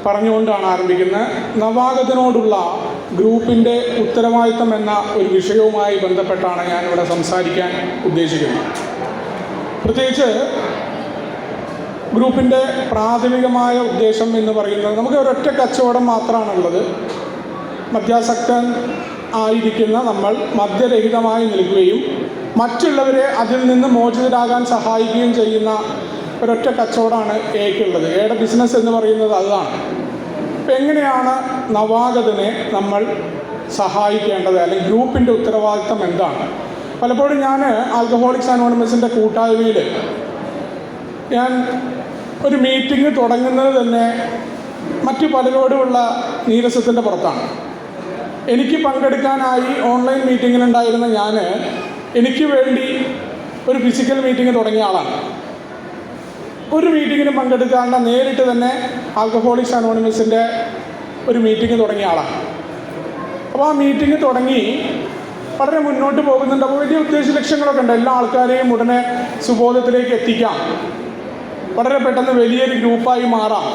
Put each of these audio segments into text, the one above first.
പറഞ്ഞുകൊണ്ടാണ് ആരംഭിക്കുന്നത്. നവാഗതനോടുള്ള ഗ്രൂപ്പിൻ്റെ ഉത്തരവാദിത്തം എന്ന ഒരു വിഷയവുമായി ബന്ധപ്പെട്ടാണ് ഞാനിവിടെ സംസാരിക്കാൻ ഉദ്ദേശിക്കുന്നത്. പ്രത്യേകിച്ച് ഗ്രൂപ്പിൻ്റെ പ്രാഥമികമായ ഉദ്ദേശം എന്ന് പറയുന്നത്, നമുക്ക് ഒരൊറ്റ കച്ചവടം മാത്രമാണുള്ളത്. മദ്യാസക്തൻ ആയിരിക്കുന്ന നമ്മൾ മദ്യരഹിതമായി നിൽക്കുകയും മറ്റുള്ളവരെ അതിൽ നിന്ന് മോചിതരാകാൻ സഹായിക്കുകയും ചെയ്യുന്ന ഒരൊറ്റ കച്ചവടമാണ് എക്കുള്ളത്. എയുടെ ബിസിനസ് എന്ന് പറയുന്നത് അതാണ്. അപ്പം എങ്ങനെയാണ് നവാഗതനെ നമ്മൾ സഹായിക്കേണ്ടത്, അല്ലെങ്കിൽ ഗ്രൂപ്പിൻ്റെ ഉത്തരവാദിത്തം എന്താണ്? പലപ്പോഴും ഞാൻ ആൽക്കഹോളിക്സ് അനോണിമസിൻ്റെ കൂട്ടായ്മയിൽ ഞാൻ ഒരു മീറ്റിംഗ് തുടങ്ങുന്നത് തന്നെ മറ്റു പലരോടുമുള്ള നീരസത്തിൻ്റെ പുറത്താണ്. എനിക്ക് പങ്കെടുക്കാനായി ഓൺലൈൻ മീറ്റിങ്ങിലുണ്ടായിരുന്ന ഞാൻ എനിക്ക് വേണ്ടി ഒരു ഫിസിക്കൽ മീറ്റിംഗ് തുടങ്ങിയ ആളാണ്. ഒരു മീറ്റിങ്ങിന് പങ്കെടുക്കാണ്ട് നേരിട്ട് തന്നെ ആൽക്കഹോളിക്സ് അനോണിമസിൻ്റെ ഒരു മീറ്റിംഗ് തുടങ്ങിയ ആളാണ്. അപ്പോൾ ആ മീറ്റിംഗ് തുടങ്ങി വളരെ മുന്നോട്ട് പോകുന്നുണ്ട്. അപ്പോൾ വലിയ ഉദ്ദേശ ലക്ഷ്യങ്ങളൊക്കെ ഉണ്ട്. എല്ലാ ആൾക്കാരെയും ഉടനെ സുബോധത്തിലേക്ക് എത്തിക്കാം, വളരെ പെട്ടെന്ന് വലിയൊരു ഗ്രൂപ്പായി മാറാം,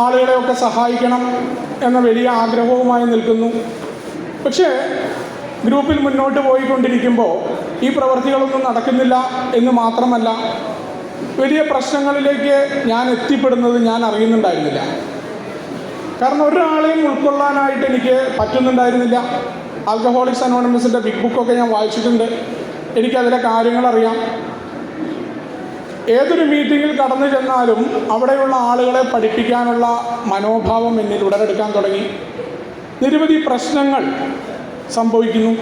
ആളുകളെയൊക്കെ സഹായിക്കണം എന്ന വലിയ ആഗ്രഹവുമായി നിൽക്കുന്നു. പക്ഷേ ഗ്രൂപ്പിൽ മുന്നോട്ട് പോയിക്കൊണ്ടിരിക്കുമ്പോൾ ഈ പ്രവൃത്തികളൊന്നും നടക്കുന്നില്ല എന്ന് മാത്രമല്ല, വലിയ പ്രശ്നങ്ങളിലേക്ക് ഞാൻ എത്തിപ്പെടുന്നത് ഞാൻ അറിയുന്നുണ്ടായിരുന്നില്ല. കാരണം ഒരാളെയും ഉൾക്കൊള്ളാനായിട്ട് എനിക്ക് പറ്റുന്നുണ്ടായിരുന്നില്ല. ആൽക്കഹോളിക്സ് അനോണിമസിൻ്റെ ബിഗ് ബുക്കൊക്കെ ഞാൻ വായിച്ചിട്ടുണ്ട്, എനിക്കതിലെ കാര്യങ്ങളറിയാം. ഏതൊരു മീറ്റിങ്ങിൽ കടന്നു ചെന്നാലും അവിടെയുള്ള ആളുകളെ പഠിപ്പിക്കാനുള്ള മനോഭാവം എന്നിൽ ഉടലെടുക്കാൻ തുടങ്ങി. നിരവധി പ്രശ്നങ്ങൾ സംഭവിക്കുന്നു.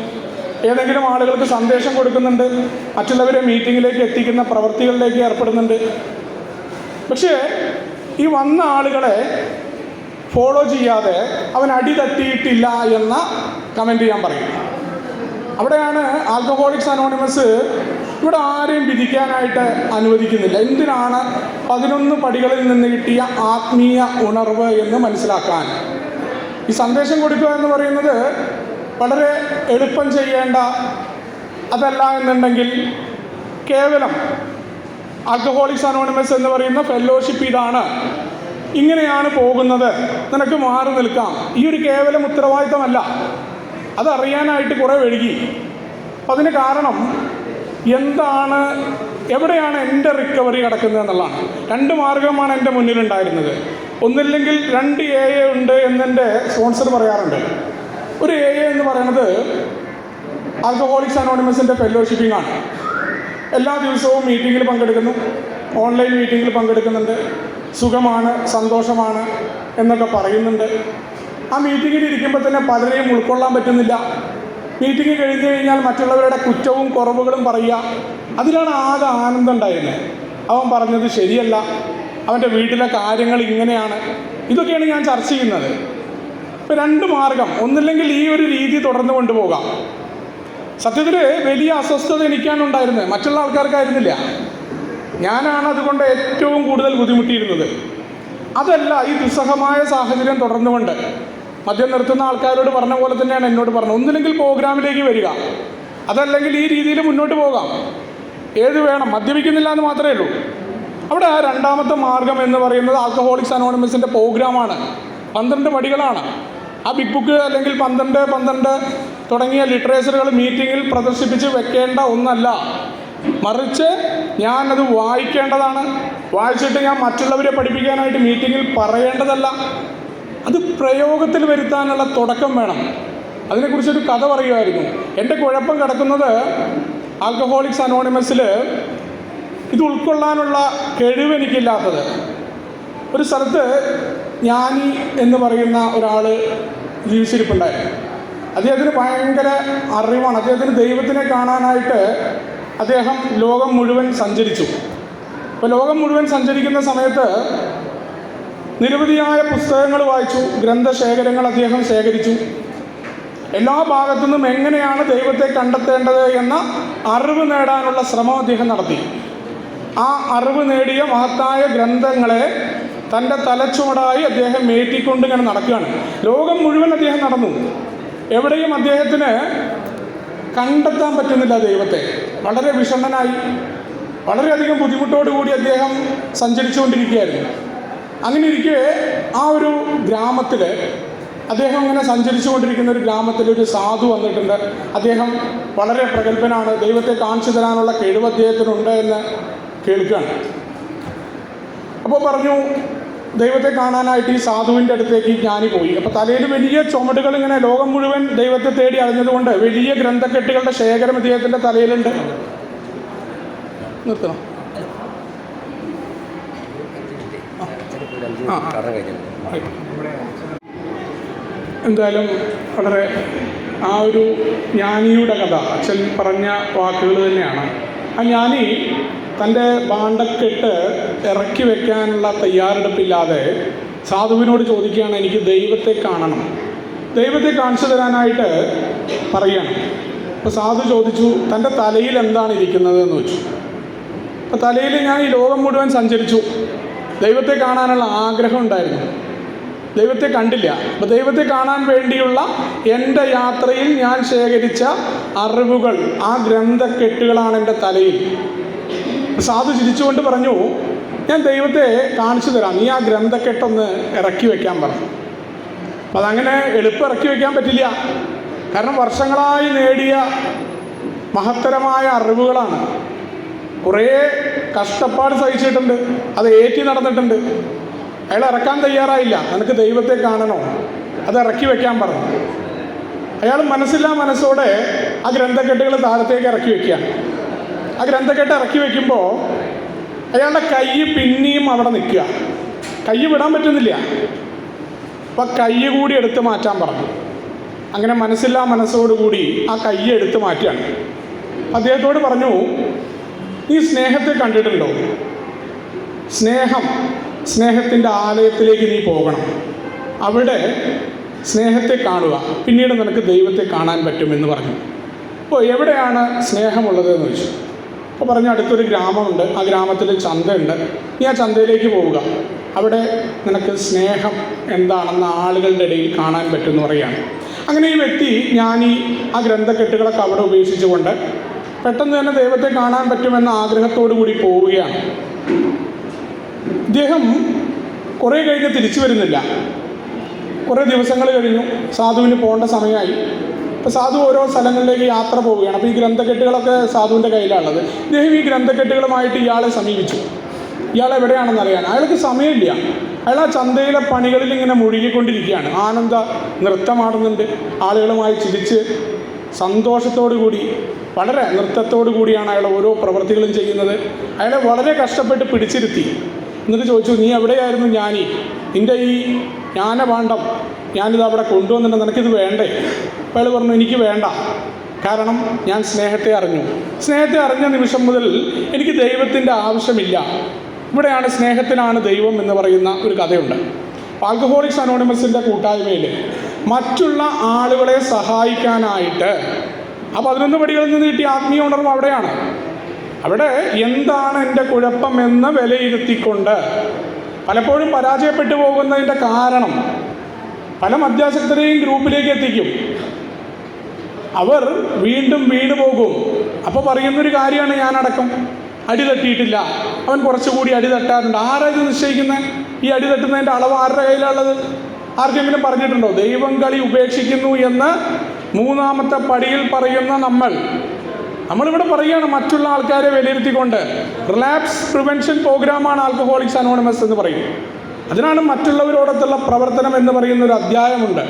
ഏതെങ്കിലും ആളുകൾക്ക് സന്ദേശം കൊടുക്കുന്നുണ്ട്, മറ്റുള്ളവരെ മീറ്റിങ്ങിലേക്ക് എത്തിക്കുന്ന പ്രവൃത്തികളിലേക്ക് ഏർപ്പെടുന്നുണ്ട്. പക്ഷേ ഈ വന്ന ആളുകളെ ഫോളോ ചെയ്യാതെ അവൻ അടി തട്ടിയിട്ടില്ല എന്ന കമൻറ്റ് ഞാൻ പറയും. അവിടെയാണ് ആൽക്കഹോളിക്സ് അനോണിമസ് ഇവിടെ ആരെയും വിധിക്കാനായിട്ട് അനുവദിക്കുന്നില്ല. എന്തിനാണ് 11 പടികളിൽ നിന്ന് കിട്ടിയ ആത്മീയ ഉണർവ് എന്ന് മനസ്സിലാക്കാൻ. ഈ സന്ദേശം കൊടുക്കുക എന്ന് പറയുന്നത് വളരെ എളുപ്പം ചെയ്യേണ്ട, അതല്ല എന്നുണ്ടെങ്കിൽ കേവലം ആൽക്കഹോളിക്സ് അനോണിമസ് എന്ന് പറയുന്ന ഫെല്ലോഷിപ്പ് ഇതാണ്, ഇങ്ങനെയാണ് പോകുന്നത്, നിനക്ക് മാറി നിൽക്കാം, ഈ ഒരു കേവലം ഉത്തരവാദിത്തമല്ല. അതറിയാനായിട്ട് കുറേ വൈകി. അപ്പം അതിന് കാരണം എന്താണ്, എവിടെയാണ് എൻ്റെ റിക്കവറി കിടക്കുന്നത് എന്നുള്ളതാണ്. 2 മാർഗമാണ് എൻ്റെ മുന്നിലുണ്ടായിരുന്നത്. ഒന്നില്ലെങ്കിൽ 2 AA ഉണ്ട് എന്നെൻ്റെ സ്പോൺസർ പറയാറുണ്ട്. ഒരു AA എന്ന് പറയുന്നത് ആൽക്കഹോളിക്സ് അനോണിമസിൻ്റെ ഫെല്ലോഷിപ്പിംഗ് ആണ്. എല്ലാ ദിവസവും മീറ്റിങ്ങിൽ പങ്കെടുക്കുന്നു, ഓൺലൈൻ മീറ്റിങ്ങിൽ പങ്കെടുക്കുന്നുണ്ട്, സുഖമാണ്, സന്തോഷമാണ് എന്നൊക്കെ പറയുന്നുണ്ട്. ആ മീറ്റിങ്ങിൽ ഇരിക്കുമ്പോൾ തന്നെ പലരെയും ഉൾക്കൊള്ളാൻ പറ്റുന്നില്ല. മീറ്റിംഗ് കഴിഞ്ഞ് കഴിഞ്ഞാൽ മറ്റുള്ളവരുടെ കുറ്റവും കുറവുകളും പറയുക, അതിലാണ് ആകെ ആനന്ദം ഉണ്ടായിരുന്നത്. അവൻ പറഞ്ഞത് ശരിയല്ല, അവൻ്റെ വീട്ടിലെ കാര്യങ്ങൾ ഇങ്ങനെയാണ്, ഇതൊക്കെയാണ് ഞാൻ ചർച്ച ചെയ്യുന്നത്. ഇപ്പോൾ 2 മാർഗം. ഒന്നില്ലെങ്കിൽ ഈ ഒരു രീതി തുടർന്ന് കൊണ്ടുപോകാം. സത്യത്തിൽ വലിയ അസ്വസ്ഥത എനിക്കാണ് ഉണ്ടായിരുന്നത്, മറ്റുള്ള ആൾക്കാർക്കായിരുന്നില്ല. ഞാനാണ് അതുകൊണ്ട് ഏറ്റവും കൂടുതൽ ബുദ്ധിമുട്ടിയിരുന്നത്. അതല്ല, ഈ ദുസ്സഹമായ സാഹചര്യം തുടർന്നുകൊണ്ട് മദ്യം നിർത്തുന്ന ആൾക്കാരോട് പറഞ്ഞ പോലെ തന്നെയാണ് എന്നോട് പറഞ്ഞത്. ഒന്നില്ലെങ്കിൽ പ്രോഗ്രാമിലേക്ക് വരിക, അതല്ലെങ്കിൽ ഈ രീതിയിൽ മുന്നോട്ട് പോകാം, ഏത് വേണം, മദ്യപിക്കുന്നില്ല എന്ന് മാത്രമേ ഉള്ളൂ. അവിടെ 2ാമത്തെ മാർഗം എന്ന് പറയുന്നത് ആൽക്കഹോളിക്സ് അനോണിമസിൻ്റെ പ്രോഗ്രാമാണ്. 12 പടികളാണ്. ആ ബിഗ് ബുക്ക് അല്ലെങ്കിൽ 12 തുടങ്ങിയ ലിറ്ററേച്ചറുകൾ മീറ്റിങ്ങിൽ പ്രദർശിപ്പിച്ച് വെക്കേണ്ട ഒന്നല്ല, മറിച്ച് ഞാനത് വായിക്കേണ്ടതാണ്. വായിച്ചിട്ട് ഞാൻ മറ്റുള്ളവരെ പഠിപ്പിക്കാനായിട്ട് മീറ്റിങ്ങിൽ പറയേണ്ടതല്ല, അത് പ്രയോഗത്തിൽ വരുത്താനുള്ള തുടക്കം വേണം. അതിനെക്കുറിച്ചൊരു കഥ പറയുമായിരുന്നു. എൻ്റെ കുഴപ്പം കിടക്കുന്നത് ആൽക്കഹോളിക്സ് അനോണിമസിൽ ഇത് ഉൾക്കൊള്ളാനുള്ള കഴിവ് എനിക്കില്ലാത്തത്. ഒരു സ്ഥലത്ത് ജ്ഞാനി എന്ന് പറയുന്ന ഒരാൾ ജീവിച്ചിരിപ്പുണ്ടായിരുന്നു. അദ്ദേഹത്തിന് ഭയങ്കര അറിവാണ്. അദ്ദേഹത്തിന് ദൈവത്തിനെ കാണാനായിട്ട് അദ്ദേഹം ലോകം മുഴുവൻ സഞ്ചരിച്ചു. അപ്പോൾ ലോകം മുഴുവൻ സഞ്ചരിക്കുന്ന സമയത്ത് നിരവധിയായ പുസ്തകങ്ങൾ വായിച്ചു, ഗ്രന്ഥശേഖരങ്ങൾ അദ്ദേഹം ശേഖരിച്ചു. എല്ലാ ഭാഗത്തു നിന്നും എങ്ങനെയാണ് ദൈവത്തെ കണ്ടെത്തേണ്ടത് എന്ന അറിവ് നേടാനുള്ള ശ്രമം അദ്ദേഹം നടത്തി. ആ അറിവ് നേടിയ മഹത്തായ ഗ്രന്ഥങ്ങളെ തൻ്റെ തലച്ചുവടായി അദ്ദേഹം ഏറ്റിക്കൊണ്ട് ഇങ്ങനെ നടക്കുകയാണ്. ലോകം മുഴുവൻ അദ്ദേഹം നടന്നു. എവിടെയും അദ്ദേഹത്തിന് കണ്ടെത്താൻ പറ്റുന്നില്ല ദൈവത്തെ. വളരെ വിഷണ്ണനായി, വളരെയധികം ബുദ്ധിമുട്ടോടുകൂടി അദ്ദേഹം സഞ്ചരിച്ചുകൊണ്ടിരിക്കുകയായിരുന്നു. അങ്ങനെ ഇരിക്കെ ആ ഒരു ഗ്രാമത്തിൽ അദ്ദേഹം ഇങ്ങനെ സഞ്ചരിച്ചു കൊണ്ടിരിക്കുന്ന ഒരു ഗ്രാമത്തിൽ ഒരു സാധു വന്നിട്ടുണ്ട്. അദ്ദേഹം വളരെ പ്രഗത്ഭനാണ്, ദൈവത്തെ കാണിച്ചു തരാനുള്ള കഴിവ് അദ്ദേഹത്തിനുണ്ട് എന്ന് കേൾക്കുകയാണ്. അപ്പോൾ പറഞ്ഞു, ദൈവത്തെ കാണാനായിട്ട് ഈ സാധുവിൻ്റെ അടുത്തേക്ക് ജ്ഞാനി പോയി. അപ്പോൾ തലയിൽ വലിയ ചുമടുകൾ, ഇങ്ങനെ ലോകം മുഴുവൻ ദൈവത്തെ തേടി അറിഞ്ഞതുകൊണ്ട് വലിയ ഗ്രന്ഥക്കെട്ടുകളുടെ ശേഖരം ഇദ്ദേഹത്തിൻ്റെ തലയിലുണ്ട്. നിർത്തണം. എന്തായാലും വളരെ ആ ഒരു ജ്ഞാനിയുടെ കഥ അച്ഛൻ പറഞ്ഞ വാക്കുകൾ തന്നെയാണ്. ആ ജ്ഞാനി തൻ്റെ ഭാണ്ഡക്കെട്ട് ഇറക്കി വെക്കാനുള്ള തയ്യാറെടുപ്പില്ലാതെ സാധുവിനോട് ചോദിക്കുകയാണ്, എനിക്ക് ദൈവത്തെ കാണണം, ദൈവത്തെ കാണിച്ചു തരാനായിട്ട് പറയണം. അപ്പോൾ സാധു ചോദിച്ചു, തൻ്റെ തലയിൽ എന്താണ് ഇരിക്കുന്നത് എന്ന് വെച്ചു. അപ്പോൾ തലയിൽ ഞാൻ ഈ ലോകം മുഴുവൻ സഞ്ചരിച്ചു, ദൈവത്തെ കാണാനുള്ള ആഗ്രഹം ഉണ്ടായിരുന്നു, ദൈവത്തെ കണ്ടില്ല. അപ്പോൾ ദൈവത്തെ കാണാൻ വേണ്ടിയുള്ള എൻ്റെ യാത്രയിൽ ഞാൻ ശേഖരിച്ച അറിവുകൾ, ആ ഗ്രന്ഥക്കെട്ടുകളാണ് എൻ്റെ തലയിൽ. സാധു ചിരിച്ചുകൊണ്ട് പറഞ്ഞു, ഞാൻ ദൈവത്തെ കാണിച്ചു തരാം, നീ ആ ഗ്രന്ഥക്കെട്ടൊന്ന് ഇറക്കി വയ്ക്കാൻ പറഞ്ഞു. അപ്പം അതങ്ങനെ എളുപ്പം ഇറക്കി വയ്ക്കാൻ പറ്റില്ല. കാരണം വർഷങ്ങളായി നേടിയ മഹത്തരമായ അറിവുകളാണ്. കുറേ കഷ്ടപ്പാട് സഹിച്ചിട്ടുണ്ട്, അത് ഏറ്റി നടന്നിട്ടുണ്ട്. അയാൾ ഇറക്കാൻ തയ്യാറായില്ല. നിനക്ക് ദൈവത്തെ കാണണോ, അത് ഇറക്കി വയ്ക്കാൻ പറഞ്ഞു. അയാൾ മനസ്സില്ലാ മനസ്സോടെ ആ ഗ്രന്ഥക്കെട്ടുകൾ താഴത്തേക്ക് ഇറക്കി വയ്ക്കുകയാണ്. ആ ഗ്രന്ഥക്കെട്ട് ഇറക്കി വയ്ക്കുമ്പോൾ അയാളുടെ കൈ പിന്നെയും അവിടെ നിൽക്കുക, കൈ വിടാൻ പറ്റുന്നില്ല. അപ്പം കൈ കൂടി എടുത്ത് മാറ്റാൻ പറഞ്ഞു. അങ്ങനെ മനസ്സില്ലാ മനസ്സോടുകൂടി ആ കൈ എടുത്ത് മാറ്റുകയാണ്. അദ്ദേഹത്തോട് പറഞ്ഞു, നീ സ്നേഹത്തെ കണ്ടിട്ടുണ്ടോ? സ്നേഹത്തിൻ്റെ ആലയത്തിലേക്ക് നീ പോകണം, അവിടെ സ്നേഹത്തെ കാണുക, പിന്നീട് നിനക്ക് ദൈവത്തെ കാണാൻ പറ്റുമെന്ന് പറഞ്ഞു. അപ്പോൾ എവിടെയാണ് സ്നേഹമുള്ളതെന്ന് ചോദിച്ചു. അപ്പോൾ പറഞ്ഞു, അടുത്തൊരു ഗ്രാമമുണ്ട്, ആ ഗ്രാമത്തിൽ ചന്തയുണ്ട്, നീ ആ ചന്തയിലേക്ക് പോവുക, അവിടെ നിനക്ക് സ്നേഹം എന്താണെന്ന് ആളുകളുടെ ഇടയിൽ കാണാൻ പറ്റുമെന്ന് പറയുകയാണ്. അങ്ങനെ ഈ വ്യക്തി, ഞാൻ ആ ഗ്രന്ഥക്കെട്ടുകളൊക്കെ അവിടെ ഉപേക്ഷിച്ചുകൊണ്ട് പെട്ടെന്ന് തന്നെ ദൈവത്തെ കാണാൻ പറ്റുമെന്ന ആഗ്രഹത്തോടു കൂടി പോവുകയാണ്. ഇദ്ദേഹം കുറേ കഴിഞ്ഞ് തിരിച്ചു വരുന്നില്ല. കുറേ ദിവസങ്ങൾ കഴിഞ്ഞു, സാധുവിന് പോകേണ്ട സമയമായി. അപ്പോൾ സാധു ഓരോ സ്ഥലങ്ങളിലേക്ക് യാത്ര പോവുകയാണ്. അപ്പോൾ ഈ ഗ്രന്ഥക്കെട്ടുകളൊക്കെ സാധുവിൻ്റെ കയ്യിലാണുള്ളത്. ഇദ്ദേഹം ഈ ഗ്രന്ഥക്കെട്ടുകളുമായിട്ട് ഇയാളെ സമീപിച്ചു. ഇയാൾ എവിടെയാണെന്ന് അറിയാൻ അയാൾക്ക് സമയമില്ല. അയാൾ ആ ചന്തയിലെ പണികളിൽ ഇങ്ങനെ മുഴുകിക്കൊണ്ടിരിക്കുകയാണ്. ആനന്ദ നൃത്തമാടുന്നുണ്ട്, ആളുകളുമായി ചിരിച്ച് സന്തോഷത്തോടു കൂടി, വളരെ നൃത്തത്തോടു കൂടിയാണ് അയാൾ ഓരോ പ്രവൃത്തികളും ചെയ്യുന്നത്. അയാളെ വളരെ കഷ്ടപ്പെട്ട് പിടിച്ചിരുത്തി. എന്നിട്ട് ചോദിച്ചു, നീ എവിടെയായിരുന്നു ജ്ഞാനി? നിൻ്റെ ഈ ജ്ഞാനഭാണ്ഡം ഞാനിത് അവിടെ കൊണ്ടുവന്നിട്ട് നിനക്കിത് വേണ്ടേ? അപ്പോൾ അയാൾ പറഞ്ഞു, എനിക്ക് വേണ്ട, കാരണം ഞാൻ സ്നേഹത്തെ അറിഞ്ഞു. സ്നേഹത്തെ അറിഞ്ഞ നിമിഷം മുതൽ എനിക്ക് ദൈവത്തിൻ്റെ ആവശ്യമില്ല. ഇവിടെയാണ് സ്നേഹത്തിലാണ് ദൈവം എന്ന് പറയുന്ന ഒരു കഥയുണ്ട്. ആൽക്കഹോളിക്സ് അനോണിമസിൻ്റെ കൂട്ടായ്മയിൽ മറ്റുള്ള ആളുകളെ സഹായിക്കാനായിട്ട് ആ 11 പടികളിൽ നിന്ന് കിട്ടിയ ആത്മീയ ഉണർവ് അവിടെയാണ്. അവിടെ എന്താണ് എൻ്റെ കുഴപ്പമെന്ന് വിലയിരുത്തിക്കൊണ്ട് പലപ്പോഴും പരാജയപ്പെട്ടു പോകുന്നതിൻ്റെ കാരണം പല മദ്യാസക്തരെയും ഗ്രൂപ്പിലേക്ക് എത്തിക്കും. അവർ വീണ്ടും വീണു പോകും. അപ്പോൾ പറയുന്നൊരു കാര്യമാണ്, ഞാനടക്കം അടി തട്ടിയിട്ടില്ല, അവൻ കുറച്ചുകൂടി അടി തട്ടാറുണ്ട്. ആരാ ഇത് നിശ്ചയിക്കുന്നത്? ഈ അടി തട്ടുന്നതിൻ്റെ അളവ് ആരുടെ കയ്യിലുള്ളത്? ആർക്കെങ്കിലും പറഞ്ഞിട്ടുണ്ടോ? ദൈവം കളി ഉപേക്ഷിക്കുന്നു എന്ന് 3ാമത്തെ പടിയിൽ പറയുന്ന നമ്മളിവിടെ പറയുകയാണ്, മറ്റുള്ള ആൾക്കാരെ വിലയിരുത്തിക്കൊണ്ട്. റിലാപ്സ് പ്രിവെൻഷൻ പ്രോഗ്രാമാണ് ആൽക്കഹോളിക്സ് അനോണിമസ് എന്ന് പറയും. അതിനാണ് മറ്റുള്ളവരോടൊത്തുള്ള പ്രവർത്തനം എന്ന് പറയുന്നൊരു അധ്യായമുണ്ട്.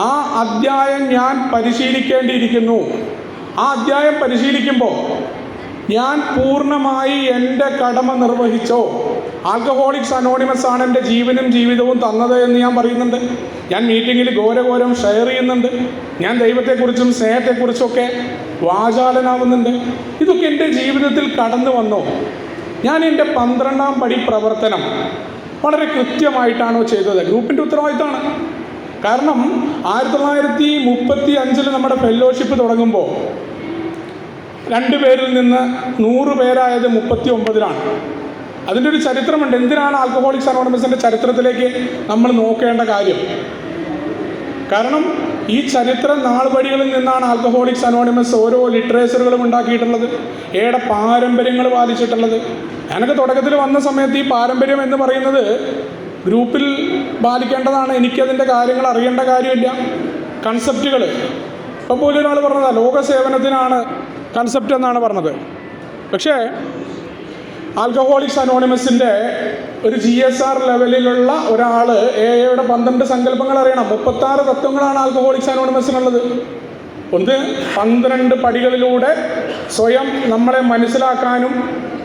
ആ അധ്യായം ഞാൻ പരിശീലിക്കേണ്ടിയിരിക്കുന്നു. ആ അധ്യായം പരിശീലിക്കുമ്പോൾ ഞാൻ പൂർണ്ണമായി എൻ്റെ കടമ നിർവഹിച്ചോ? ആൽക്കഹോളിക്സ് അനോണിമസ് ആണ് എൻ്റെ ജീവനും ജീവിതവും തന്നത് എന്ന് ഞാൻ പറയുന്നുണ്ട്. ഞാൻ മീറ്റിങ്ങിൽ ഘോരഘോരം ഷെയർ ചെയ്യുന്നുണ്ട്. ഞാൻ ദൈവത്തെക്കുറിച്ചും സ്നേഹത്തെക്കുറിച്ചൊക്കെ വാചാലനാവുന്നുണ്ട്. ഇതൊക്കെ എൻ്റെ ജീവിതത്തിൽ കടന്നു വന്നോ? ഞാൻ എൻ്റെ 12ാം പടി പ്രവർത്തനം വളരെ കൃത്യമായിട്ടാണോ ചെയ്തത്? ഗ്രൂപ്പിൻ്റെ ഉത്തരവാദിത്തമാണ്. കാരണം 1935 നമ്മുടെ ഫെല്ലോഷിപ്പ് തുടങ്ങുമ്പോൾ 2 പേരിൽ നിന്ന് 100 പേരായത് 39-ലാണ്. അതിൻ്റെ ഒരു ചരിത്രമുണ്ട്. എന്തിനാണ് ആൽക്കഹോളിക്സ് അനോണിമസിൻ്റെ ചരിത്രത്തിലേക്ക് നമ്മൾ നോക്കേണ്ട കാര്യം? കാരണം ഈ ചരിത്ര നാൾവഴികളിൽ നിന്നാണ് ആൽക്കഹോളിക്സ് അനോണിമസ് ഓരോ ലിറ്ററേച്ചറുകളും ഉണ്ടാക്കിയിട്ടുള്ളത്, ഏടെ പാരമ്പര്യങ്ങൾ പാലിച്ചിട്ടുള്ളത്. ഞാനൊക്കെ തുടക്കത്തിൽ വന്ന സമയത്ത് ഈ പാരമ്പര്യം എന്ന് പറയുന്നത് ഗ്രൂപ്പിൽ പാലിക്കേണ്ടതാണ്. എനിക്കതിൻ്റെ കാര്യങ്ങൾ അറിയേണ്ട കാര്യമില്ല. കൺസെപ്റ്റുകൾ ഇപ്പോൾ പോലും ഒരാൾ പറഞ്ഞതാണ് ലോക സേവനത്തിനാണ് കൺസെപ്റ്റ് എന്നാണ് പറഞ്ഞത്. പക്ഷേ ആൽക്കഹോളിക്സ് അനോണിമസിൻ്റെ ഒരു GSR ലെവലിലുള്ള ഒരാൾ AAയുടെ 12 സങ്കല്പങ്ങൾ അറിയണം. 36 തത്വങ്ങളാണ് ആൽക്കഹോളിക്സ് അനോണിമസിനുള്ളത്. ഒന്ന് 12 പടികളിലൂടെ സ്വയം നമ്മളെ മനസ്സിലാക്കാനും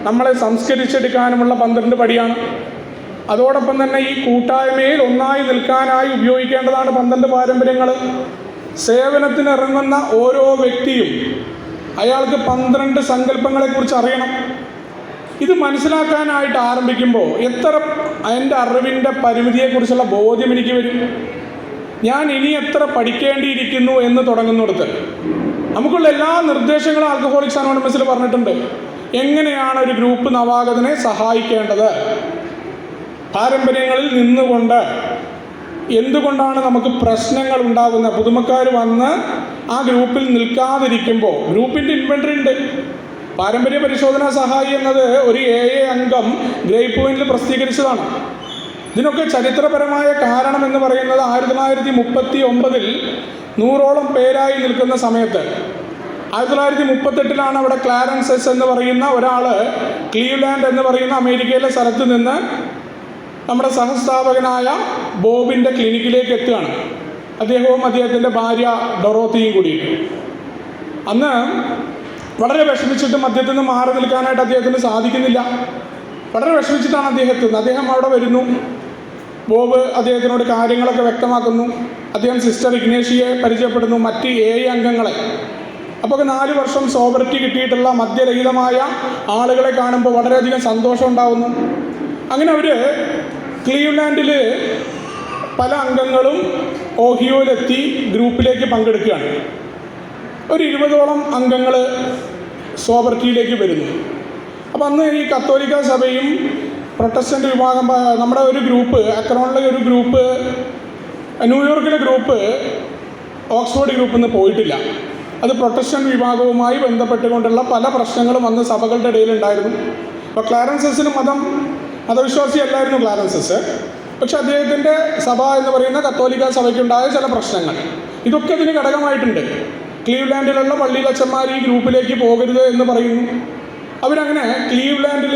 നമ്മളെ സംസ്കരിച്ചെടുക്കാനുമുള്ള 12 പടിയാണ്. അതോടൊപ്പം തന്നെ ഈ കൂട്ടായ്മയിൽ ഒന്നായി നിൽക്കാനായി ഉപയോഗിക്കേണ്ടതാണ് 12 പാരമ്പര്യങ്ങൾ. സേവനത്തിനിറങ്ങുന്ന ഓരോ വ്യക്തിയും അയാൾക്ക് 12 സങ്കല്പങ്ങളെക്കുറിച്ച് അറിയണം. ഇത് മനസ്സിലാക്കാനായിട്ട് ആരംഭിക്കുമ്പോൾ എൻ്റെ അറിവിൻ്റെ പരിമിതിയെക്കുറിച്ചുള്ള ബോധ്യം എനിക്ക് വരും. ഞാൻ ഇനി എത്ര പഠിക്കേണ്ടിയിരിക്കുന്നു എന്ന് തുടങ്ങുന്നിടത്ത് നമുക്കുള്ള എല്ലാ നിർദ്ദേശങ്ങളും ആൽക്കഹോളിക്സ് അനോണിമസിൽ പറഞ്ഞിട്ടുണ്ട്. എങ്ങനെയാണ് ഒരു ഗ്രൂപ്പ് നവാഗതനെ സഹായിക്കേണ്ടത്, പാരമ്പര്യങ്ങളിൽ നിന്നുകൊണ്ട് എന്തുകൊണ്ടാണ് നമുക്ക് പ്രശ്നങ്ങൾ ഉണ്ടാകുന്നത്, പുതുമക്കാർ വന്ന് ആ ഗ്രൂപ്പിൽ നിൽക്കാതിരിക്കുമ്പോൾ ഗ്രൂപ്പിൻ്റെ ഇൻവെൻ്ററി ഉണ്ട്. പാരമ്പര്യ പരിശോധനാ സഹായി എന്നത് ഒരു AA അംഗം ഗ്രേപ്പ് പോയിന്റിൽ പ്രസിദ്ധീകരിച്ചതാണ്. ഇതിനൊക്കെ ചരിത്രപരമായ കാരണം എന്ന് പറയുന്നത് 1939 100ഓളം പേരായി നിൽക്കുന്ന സമയത്ത് 1938 അവിടെ ക്ലാരൻസ് എസ് എന്ന് പറയുന്ന ഒരാൾ ക്ലീവ്ലാൻഡ് എന്ന് പറയുന്ന അമേരിക്കയിലെ സ്ഥലത്ത് നിന്ന് നമ്മുടെ സഹസ്ഥാപകനായ ബോബിൻ്റെ ക്ലിനിക്കിലേക്ക് എത്തുകയാണ്. അദ്ദേഹവും അദ്ദേഹത്തിൻ്റെ ഭാര്യ ഡൊറോത്തിയും കൂടിയിട്ട്. അന്ന് വളരെ വിഷമിച്ചിട്ടും അദ്ദേഹത്തിൽ നിന്ന് മാറി നിൽക്കാനായിട്ട് അദ്ദേഹത്തിന് സാധിക്കുന്നില്ല. വളരെ വിഷമിച്ചിട്ടാണ് അദ്ദേഹം അവിടെ വരുന്നു. ബോബ് അദ്ദേഹത്തിനോട് കാര്യങ്ങളൊക്കെ വ്യക്തമാക്കുന്നു. അദ്ദേഹം സിസ്റ്റർ ഇഗ്നേഷ്യയെ പരിചയപ്പെടുന്നു, മറ്റ് 7 അംഗങ്ങളെ. അപ്പോൾ 4 വർഷം സോബറിറ്റി കിട്ടിയിട്ടുള്ള മദ്യരഹിതമായ ആളുകളെ കാണുമ്പോൾ വളരെയധികം സന്തോഷം ഉണ്ടാകുന്നു. അങ്ങനെ അവർ ക്ലീവ്ലാൻഡിൽ പല അംഗങ്ങളും ഓഹിയോയിലെത്തി ഗ്രൂപ്പിലേക്ക് പങ്കെടുക്കുകയാണ്. ഒരു 20ഓളം അംഗങ്ങൾ സോബർട്ടിയിലേക്ക് വരുന്നു. അപ്പോൾ അന്ന് ഈ കത്തോലിക്ക സഭയും പ്രൊട്ടസ്റ്റൻ്റ് വിഭാഗം നമ്മുടെ ഒരു ഗ്രൂപ്പ്, അക്രോണിലെ ഒരു ഗ്രൂപ്പ്, ന്യൂയോർക്കിലെ ഗ്രൂപ്പ് ഓക്സ്ഫോർഡ് ഗ്രൂപ്പിൽ നിന്ന് പോയിട്ടില്ല. അത് പ്രൊട്ടസ്റ്റൻ്റ് വിഭാഗവുമായി ബന്ധപ്പെട്ടുകൊണ്ടുള്ള പല പ്രശ്നങ്ങളും അന്ന് സഭകളുടെ ഇടയിലുണ്ടായിരുന്നു. അപ്പോൾ ക്ലാരൻസസിന് മതവിശ്വാസിയല്ലായിരുന്നു ക്ലാരൻസസ്. പക്ഷെ അദ്ദേഹത്തിൻ്റെ സഭ എന്ന് പറയുന്ന കത്തോലിക്ക സഭയ്ക്കുണ്ടായ ചില പ്രശ്നങ്ങൾ ഇതൊക്കെ ഇതിന് ഘടകമായിട്ടുണ്ട്. ക്ലീവ്ലാൻഡിലുള്ള പള്ളിയിലച്ചന്മാർ ഈ ഗ്രൂപ്പിലേക്ക് പോകരുത് എന്ന് പറയുന്നു. അവരങ്ങനെ ക്ലീവ്ലാൻഡിൽ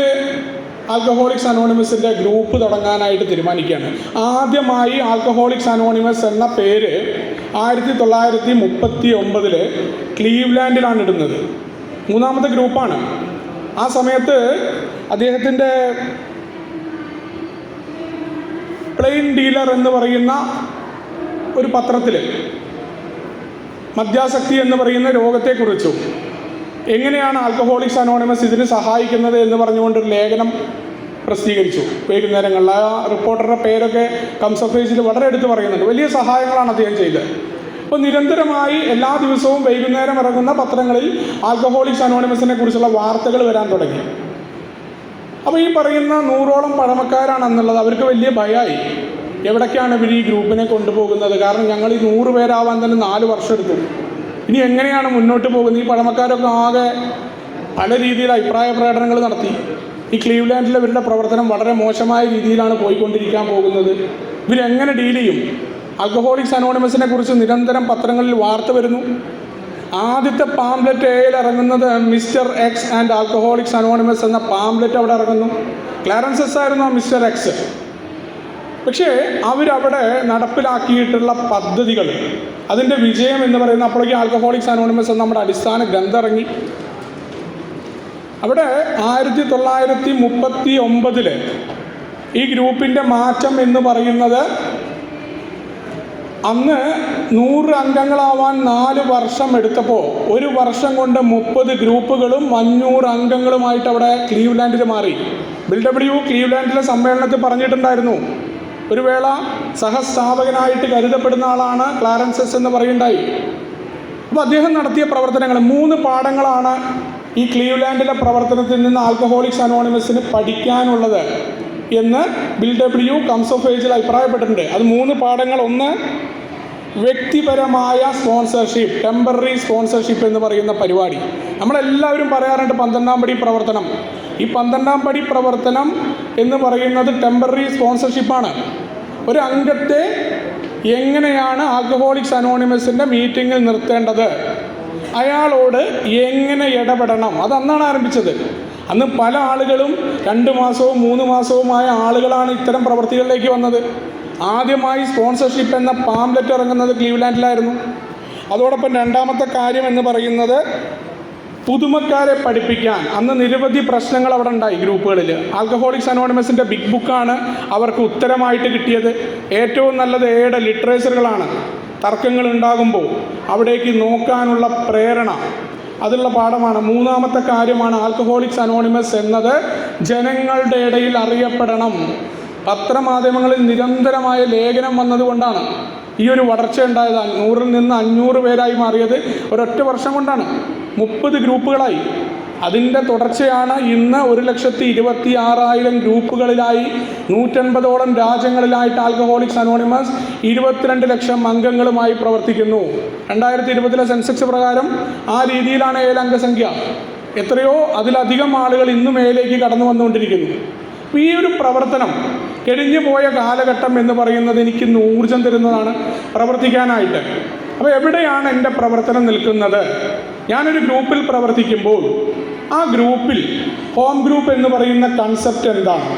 ആൽക്കഹോളിക്സ് അനോണിമസിൻ്റെ ഗ്രൂപ്പ് തുടങ്ങാനായിട്ട് തീരുമാനിക്കുകയാണ്. ആദ്യമായി ആൽക്കഹോളിക്സ് അനോണിമസ് എന്ന പേര് 1939 ക്ലീവ്ലാൻഡിലാണ് ഇടുന്നത്. 3ാമത്തെ ഗ്രൂപ്പാണ്. ആ സമയത്ത് അദ്ദേഹത്തിൻ്റെ പ്ലെയിൻ ഡീലർ എന്ന് പറയുന്ന ഒരു പത്രത്തിൽ മദ്യാസക്തി എന്ന് പറയുന്ന രോഗത്തെക്കുറിച്ചും എങ്ങനെയാണ് ആൽക്കഹോളിക്സ് അനോണിമസ് ഇതിന് സഹായിക്കുന്നത് എന്ന് പറഞ്ഞുകൊണ്ടൊരു ലേഖനം പ്രസിദ്ധീകരിച്ചു വൈകുന്നേരങ്ങളിൽ. ആ റിപ്പോർട്ടറുടെ പേരൊക്കെ കംസ് ഓഫ് ഏജിൽ വളരെ എടുത്ത് പറയുന്നുണ്ട്. വലിയ സഹായങ്ങളാണ് അദ്ദേഹം ചെയ്തത്. അപ്പോൾ നിരന്തരമായി എല്ലാ ദിവസവും വൈകുന്നേരം ഇറങ്ങുന്ന പത്രങ്ങളിൽ ആൽക്കഹോളിക്സ് അനോണിമസിനെ കുറിച്ചുള്ള വാർത്തകൾ വരാൻ തുടങ്ങി. അപ്പോൾ ഈ പറയുന്ന 100ഓളം പഴമക്കാരാണെന്നുള്ളത് അവർക്ക് വലിയ ഭയമായി. എവിടേക്കാണ് ഇവർ ഈ ഗ്രൂപ്പിനെ കൊണ്ടുപോകുന്നത്? കാരണം ഞങ്ങൾ ഈ 100 പേരാവാൻ തന്നെ 4 വർഷം എടുത്തു. ഇനി എങ്ങനെയാണ് മുന്നോട്ട് പോകുന്നത്? ഈ പഴമക്കാരൊക്കെ ആകെ പല രീതിയിൽ അഭിപ്രായ പ്രകടനങ്ങൾ നടത്തി. ഈ ക്ലീവ്ലാൻഡിൽ ഇവരുടെ പ്രവർത്തനം വളരെ മോശമായ രീതിയിലാണ് പോയിക്കൊണ്ടിരിക്കാൻ പോകുന്നത്. ഇവരെങ്ങനെ ഡീൽ ചെയ്യും? ആൽക്കഹോളിക്സ് അനോണിമസിനെ കുറിച്ച് നിരന്തരം പത്രങ്ങളിൽ വാർത്ത വരുന്നു. ആദ്യത്തെ പാംപ്ലെറ്റ് AAയിൽ ഇറങ്ങുന്നത് mister X and alcoholics anonymous എന്ന പാംപ്ലെറ്റ് അവിടെ ഇറങ്ങുന്നു. ക്ലാരൻസസ് ആയിരുന്നു ആ മിസ്റ്റർ എക്സ്. പക്ഷേ അവരവിടെ നടപ്പിലാക്കിയിട്ടുള്ള പദ്ധതികൾ, അതിൻ്റെ വിജയം എന്ന് പറയുന്ന അപ്പോഴേക്കും ആൽക്കഹോളിക്സ് അനോണിമസ് എന്ന നമ്മുടെ അടിസ്ഥാന ഗ്രന്ഥം ഇറങ്ങി. അവിടെ 1939 ഈ ഗ്രൂപ്പിൻ്റെ മാറ്റം എന്ന് പറയുന്നത് അന്ന് 100 അംഗങ്ങളാവാൻ 4 വർഷം എടുത്തപ്പോൾ 1 വർഷം കൊണ്ട് 30 ഗ്രൂപ്പുകളും 500 അംഗങ്ങളുമായിട്ട് അവിടെ ക്ലീവ്ലാൻഡിൽ മാറി. BW ക്ലീവ്ലാൻഡിലെ സമ്മേളനത്തിൽ പറഞ്ഞിട്ടുണ്ടായിരുന്നു, ഒരു വേള സഹസ്ഥാപകനായിട്ട് കരുതപ്പെടുന്ന ആളാണ് ക്ലാരൻസസ് എന്ന് പറയുണ്ടായി. അപ്പോൾ അദ്ദേഹം നടത്തിയ പ്രവർത്തനങ്ങൾ 3 പാഠങ്ങളാണ് ഈ ക്ലീവ്ലാൻഡിലെ പ്രവർത്തനത്തിൽ നിന്ന് ആൽക്കഹോളിക്സ് അനോണിമസിന് പഠിക്കാനുള്ളത് എന്ന് BW കംസ് ഓഫ് ഏജിൽ അഭിപ്രായപ്പെട്ടിട്ടുണ്ട്. അത് 3 പാഠങ്ങൾ. ഒന്ന്, വ്യക്തിപരമായ സ്പോൺസർഷിപ്പ്, ടെമ്പററി സ്പോൺസർഷിപ്പ് എന്ന് പറയുന്ന പരിപാടി. നമ്മളെല്ലാവരും പറയാറുണ്ട് 12ാം പടി പ്രവർത്തനം. ഈ 12ാം പടി പ്രവർത്തനം എന്ന് പറയുന്നത് ടെമ്പററി സ്പോൺസർഷിപ്പാണ്. ഒരു അംഗത്തെ എങ്ങനെയാണ് ആൽക്കഹോളിക്സ് അനോണിമസിൻ്റെ മീറ്റിങ്ങിൽ നിർത്തേണ്ടത്, അയാളോട് എങ്ങനെ ഇടപെടണം, അതന്നാണ് ആരംഭിച്ചത്. അന്ന് പല ആളുകളും 2 മാസവും 3 മാസവുമായ ആളുകളാണ് ഇത്തരം പ്രവൃത്തികളിലേക്ക് വന്നത്. ആദ്യമായി സ്പോൺസർഷിപ്പ് എന്ന പാംലെറ്റ് ഇറങ്ങുന്നത് ക്ലീവ്ലാൻഡിലായിരുന്നു. അതോടൊപ്പം രണ്ടാമത്തെ കാര്യം എന്ന് പറയുന്നത് പുതുമക്കാരെ പഠിപ്പിക്കാൻ അന്ന് നിരവധി പ്രശ്നങ്ങൾ അവിടെ ഉണ്ടായി ഗ്രൂപ്പുകളിൽ. ആൽക്കഹോളിക്സ് അനോണിമസിൻ്റെ ബിഗ് ബുക്കാണ് അവർക്ക് ഉത്തരമായിട്ട് കിട്ടിയത്. ഏറ്റവും നല്ലത് എയുടെ ലിറ്ററേച്ചറുകളാണ്. തർക്കങ്ങൾ ഉണ്ടാകുമ്പോൾ അവിടേക്ക് നോക്കാനുള്ള പ്രേരണ അതുള്ള പാഠമാണ്. മൂന്നാമത്തെ കാര്യമാണ് ആൽക്കഹോളിക്സ് അനോണിമസ് എന്നത് ജനങ്ങളുടെ ഇടയിൽ അറിയപ്പെടണം. പത്രമാധ്യമങ്ങളിൽ നിരന്തരമായ ലേഖനം വന്നതുകൊണ്ടാണ് ഈ ഒരു വളർച്ച ഉണ്ടായത്. 100-ൽ നിന്ന് 500 പേരായി മാറിയത് ഒരൊറ്റ വർഷം കൊണ്ടാണ്. 30 ഗ്രൂപ്പുകളായി. അതിൻ്റെ തുടർച്ചയാണ് ഇന്ന് 1,26,000 ഗ്രൂപ്പുകളിലായി 150ഓളം രാജ്യങ്ങളിലായിട്ട് ആൽക്കഹോളിക്സ് അനോണിമസ് 22 ലക്ഷം അംഗങ്ങളുമായി പ്രവർത്തിക്കുന്നു. 2020 സെൻസെക്സ് പ്രകാരം ആ രീതിയിലാണ് അംഗസംഖ്യ. എത്രയോ അതിലധികം ആളുകൾ ഇന്നും മേലേക്ക് കടന്നു വന്നുകൊണ്ടിരിക്കുന്നു. അപ്പോൾ ഈ ഒരു പ്രവർത്തനം കഴിഞ്ഞു പോയ കാലഘട്ടം എന്ന് പറയുന്നത് എനിക്ക് ഊർജം തരുന്നതാണ് പ്രവർത്തിക്കാനായിട്ട്. അപ്പോൾ എവിടെയാണ് എൻ്റെ പ്രവർത്തനം നിൽക്കുന്നത്? ഞാനൊരു ഗ്രൂപ്പിൽ പ്രവർത്തിക്കുമ്പോൾ ആ ഗ്രൂപ്പിൽ ഹോം ഗ്രൂപ്പ് എന്ന് പറയുന്ന കൺസെപ്റ്റ് എന്താണ്?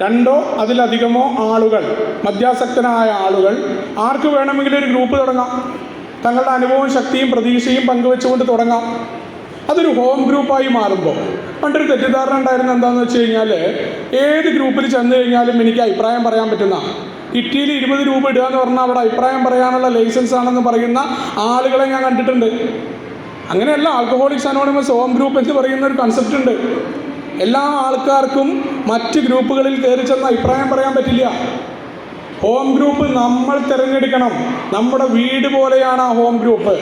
2 അതിലധികമോ ആളുകൾ, മധ്യാസക്തനായ ആളുകൾ ആർക്ക് വേണമെങ്കിലും ഒരു ഗ്രൂപ്പ് തുടങ്ങാം. തങ്ങളുടെ അനുഭവവും ശക്തിയും പ്രതീക്ഷയും പങ്കുവെച്ചുകൊണ്ട് തുടങ്ങാം. അതൊരു ഹോം ഗ്രൂപ്പായി മാറുമ്പോൾ പണ്ടൊരു തെറ്റിദ്ധാരണ ഉണ്ടായിരുന്ന എന്താണെന്ന് വെച്ച് കഴിഞ്ഞാൽ, ഏത് ഗ്രൂപ്പിൽ ചെന്ന് കഴിഞ്ഞാലും എനിക്ക് അഭിപ്രായം പറയാൻ പറ്റുന്ന, കിറ്റിയിൽ 20 രൂപ ഇടുക എന്ന് പറഞ്ഞാൽ അവിടെ അഭിപ്രായം പറയാനുള്ള ലൈസൻസ് ആണെന്ന് പറയുന്ന ആളുകളെ ഞാൻ കണ്ടിട്ടുണ്ട്. അങ്ങനെയല്ല. ആൽക്കഹോളിക്സ് അനോണിമസ് ഹോം ഗ്രൂപ്പ് എന്ന് പറയുന്ന ഒരു കൺസെപ്റ്റ് ഉണ്ട്. എല്ലാ ആൾക്കാർക്കും മറ്റ് ഗ്രൂപ്പുകളിൽ കയറി ചെന്ന് അഭിപ്രായം പറയാൻ പറ്റില്ല. ഹോം ഗ്രൂപ്പ് നമ്മൾ തിരഞ്ഞെടുക്കണം. നമ്മുടെ വീട് പോലെയാണ് ആ ഹോം ഗ്രൂപ്പ്.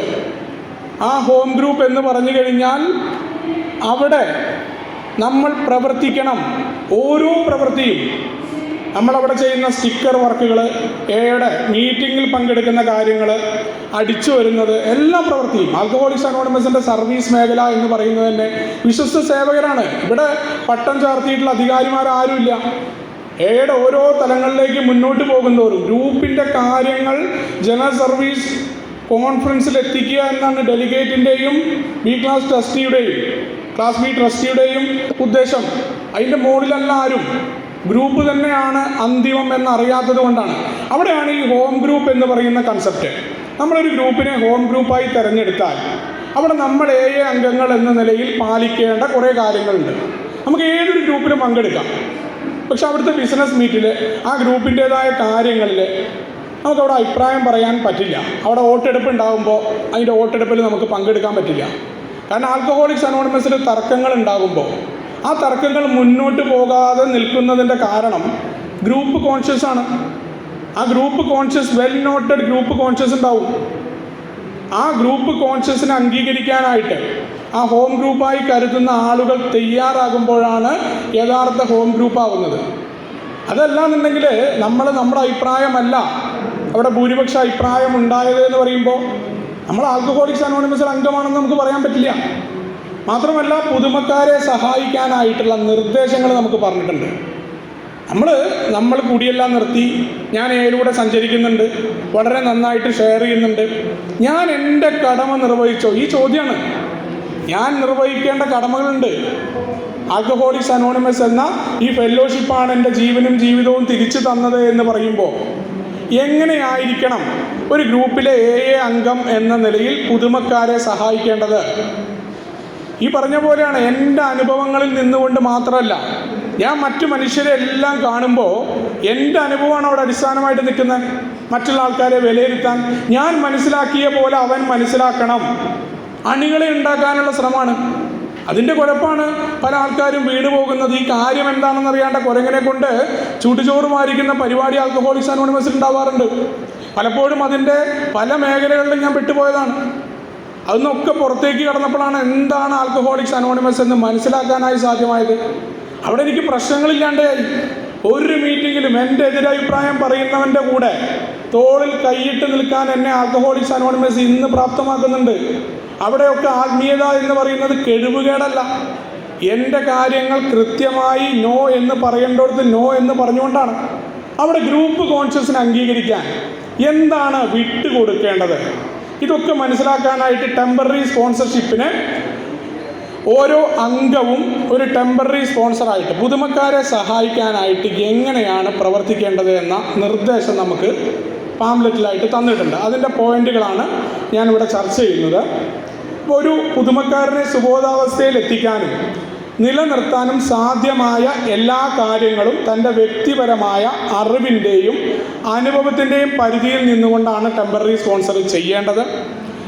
ആ ഹോം ഗ്രൂപ്പ് എന്ന് പറഞ്ഞു കഴിഞ്ഞാൽ അവിടെ നമ്മൾ പ്രവർത്തിക്കണം. ഓരോ പ്രവൃത്തിയും നമ്മളവിടെ ചെയ്യുന്ന സ്റ്റിക്കർ വർക്കുകൾ, എയുടെ മീറ്റിങ്ങിൽ പങ്കെടുക്കുന്ന കാര്യങ്ങൾ, അടിച്ചു വരുന്നത്, എല്ലാ പ്രവൃത്തിയും. ആൽക്കഹോളിക്സ് അനോണിമസിൻ്റെ സർവീസ് മേഖല എന്ന് പറയുന്നത് തന്നെ വിശ്വസ്ത സേവകരാണ്. ഇവിടെ പട്ടം ചാർത്തിയിട്ടുള്ള അധികാരിമാരാരുമില്ല. എയുടെ ഓരോ തലങ്ങളിലേക്ക് മുന്നോട്ട് പോകുന്നവരും ഗ്രൂപ്പിൻ്റെ കാര്യങ്ങൾ ജനറൽ സർവീസ് കോൺഫറൻസിൽ എത്തിക്കുക എന്നാണ് ഡെലിഗേറ്റിൻ്റെയും ക്ലാസ് ബി ട്രസ്റ്റിയുടെയും ഉദ്ദേശം. അതിൻ്റെ മുകളിലല്ല ആരും. ഗ്രൂപ്പ് തന്നെയാണ് അന്തിമം എന്നറിയാത്തത് കൊണ്ടാണ്. അവിടെയാണ് ഈ ഹോം ഗ്രൂപ്പ് എന്ന് പറയുന്ന കൺസെപ്റ്റ്. നമ്മളൊരു ഗ്രൂപ്പിനെ ഹോം ഗ്രൂപ്പായി തിരഞ്ഞെടുത്താൽ അവിടെ നമ്മൾ അംഗങ്ങൾ എന്ന നിലയിൽ പാലിക്കേണ്ട കുറേ കാര്യങ്ങളുണ്ട്. നമുക്ക് ഏതൊരു ഗ്രൂപ്പിലും പങ്കെടുക്കാം. പക്ഷെ അവിടുത്തെ ബിസിനസ് മീറ്റിൽ ആ ഗ്രൂപ്പിൻ്റേതായ കാര്യങ്ങളിൽ നമുക്കവിടെ അഭിപ്രായം പറയാൻ പറ്റില്ല. അവിടെ വോട്ടെടുപ്പ് ഉണ്ടാകുമ്പോൾ അതിൻ്റെ വോട്ടെടുപ്പിൽ നമുക്ക് പങ്കെടുക്കാൻ പറ്റില്ല. കാരണം ആൽക്കഹോളിക്സ് അനോണിമസിൽ തർക്കങ്ങൾ ഉണ്ടാകുമ്പോൾ ആ തർക്കങ്ങൾ മുന്നോട്ട് പോകാതെ നിൽക്കുന്നതിൻ്റെ കാരണം ഗ്രൂപ്പ് കോൺഷ്യസ് ആണ്. ആ group conscious, well noted group conscious ഉണ്ടാവും. ആ ഗ്രൂപ്പ് കോൺഷ്യസിനെ അംഗീകരിക്കാനായിട്ട് ആ ഹോം ഗ്രൂപ്പായി കരുതുന്ന ആളുകൾ തയ്യാറാകുമ്പോഴാണ് യഥാർത്ഥ ഹോം ഗ്രൂപ്പ് ആവുന്നത്. അതല്ലാന്നുണ്ടെങ്കിൽ നമ്മുടെ അഭിപ്രായമല്ല അവിടെ ഭൂരിപക്ഷ അഭിപ്രായം ഉണ്ടായത് എന്ന് പറയുമ്പോൾ നമ്മൾ ആൽക്കഹോളിക്സ് അനോണിമസിൽ അംഗമാണെന്ന് നമുക്ക് പറയാൻ പറ്റില്ല. മാത്രമല്ല, പുതുമക്കാരെ സഹായിക്കാനായിട്ടുള്ള നിർദ്ദേശങ്ങൾ നമുക്ക് പറഞ്ഞിട്ടുണ്ട്. നമ്മൾ കൂടിയെല്ലാം നിർത്തി ഞാൻ ഏലൂടെ സഞ്ചരിക്കുന്നുണ്ട്, വളരെ നന്നായിട്ട് ഷെയർ ചെയ്യുന്നുണ്ട്. ഞാൻ എൻ്റെ കടമ നിർവഹിച്ചോ? ഈ ചോദ്യമാണ്. ഞാൻ നിർവഹിക്കേണ്ട കടമകളുണ്ട്. ആൽക്കഹോളിക്സ് അനോണിമസ് എന്ന ഈ ഫെല്ലോഷിപ്പാണ് എൻ്റെ ജീവനും ജീവിതവും തിരിച്ചു തന്നത് എന്ന് പറയുമ്പോൾ എങ്ങനെയായിരിക്കണം ഒരു ഗ്രൂപ്പിലെ അംഗം എന്ന നിലയിൽ പുതുമക്കാരെ സഹായിക്കേണ്ടത്? ഈ പറഞ്ഞ പോലെയാണ്. എൻ്റെ അനുഭവങ്ങളിൽ നിന്നുകൊണ്ട് മാത്രമല്ല, ഞാൻ മറ്റു മനുഷ്യരെ എല്ലാം കാണുമ്പോൾ എൻ്റെ അനുഭവമാണ് അവിടെ അടിസ്ഥാനമായിട്ട് നിൽക്കുന്നത്. മറ്റുള്ള ആൾക്കാരെ വിലയിരുത്താൻ ഞാൻ മനസ്സിലാക്കിയ പോലെ അവൻ മനസ്സിലാക്കണം. അണികളെ ഉണ്ടാക്കാനുള്ള ശ്രമമാണ്. അതിൻ്റെ കുഴപ്പമാണ് പല ആൾക്കാരും വീണ് പോകുന്നത്. ഈ കാര്യം എന്താണെന്ന് അറിയാണ്ട കുരങ്ങനെ കൊണ്ട് ചുടുചോറ് മാരിക്കുന്ന പരിപാടി ആൽക്കഹോളിക്സ് അനോണിമസിൽ ഉണ്ടാവാറുണ്ട്. പലപ്പോഴും അതിൻ്റെ പല മേഖലകളിലും ഞാൻ പെട്ടുപോയതാണ്. അതിനൊക്കെ പുറത്തേക്ക് കടന്നപ്പോഴാണ് എന്താണ് ആൽക്കഹോളിക്സ് അനോണിമസ് എന്ന് മനസ്സിലാക്കാനായി സാധ്യമായത്. അവിടെ എനിക്ക് പ്രശ്നങ്ങളില്ലാണ്ടായി. ഒരു മീറ്റിങ്ങിലും എൻ്റെ എതിരഭിപ്രായം പറയുന്നവൻ്റെ കൂടെ തോളിൽ കൈയിട്ട് നിൽക്കാൻ എന്നെ ആൽക്കഹോളിക്സ് അനോണിമസ് ഇന്ന് പ്രാപ്തമാക്കുന്നുണ്ട്. അവിടെയൊക്കെ ആത്മീയത എന്ന് പറയുന്നത് കഴിവുകേടല്ല. എൻ്റെ കാര്യങ്ങൾ കൃത്യമായി നോ എന്ന് പറയേണ്ടടുത്ത് നോ എന്ന് പറഞ്ഞുകൊണ്ടാണ്. അവിടെ ഗ്രൂപ്പ് കോൺഷ്യസിനെ അംഗീകരിക്കാൻ എന്താണ് വിട്ടുകൊടുക്കേണ്ടത്, ഇതൊക്കെ മനസ്സിലാക്കാനായിട്ട് ടെമ്പററി സ്പോൺസർഷിപ്പിന് ഓരോ അംഗവും ഒരു ടെമ്പററി സ്പോൺസറായിട്ട് പുതുമക്കാരെ സഹായിക്കാനായിട്ട് എങ്ങനെയാണ് പ്രവർത്തിക്കേണ്ടത് എന്ന നിർദ്ദേശം നമുക്ക് പാംലെറ്റിലായിട്ട് തന്നിട്ടുണ്ട്. അതിൻ്റെ പോയിന്റുകളാണ് ഞാനിവിടെ ചർച്ച ചെയ്യുന്നത്. അപ്പോൾ ഒരു പുതുമക്കാരനെ സുബോധാവസ്ഥയിൽ എത്തിക്കാനും നിലനിർത്താനും സാധ്യമായ എല്ലാ കാര്യങ്ങളും തൻ്റെ വ്യക്തിപരമായ അറിവിൻ്റെയും അനുഭവത്തിൻ്റെയും പരിധിയിൽ നിന്നുകൊണ്ടാണ് ടെമ്പററി സ്പോൺസർ ചെയ്യേണ്ടത്.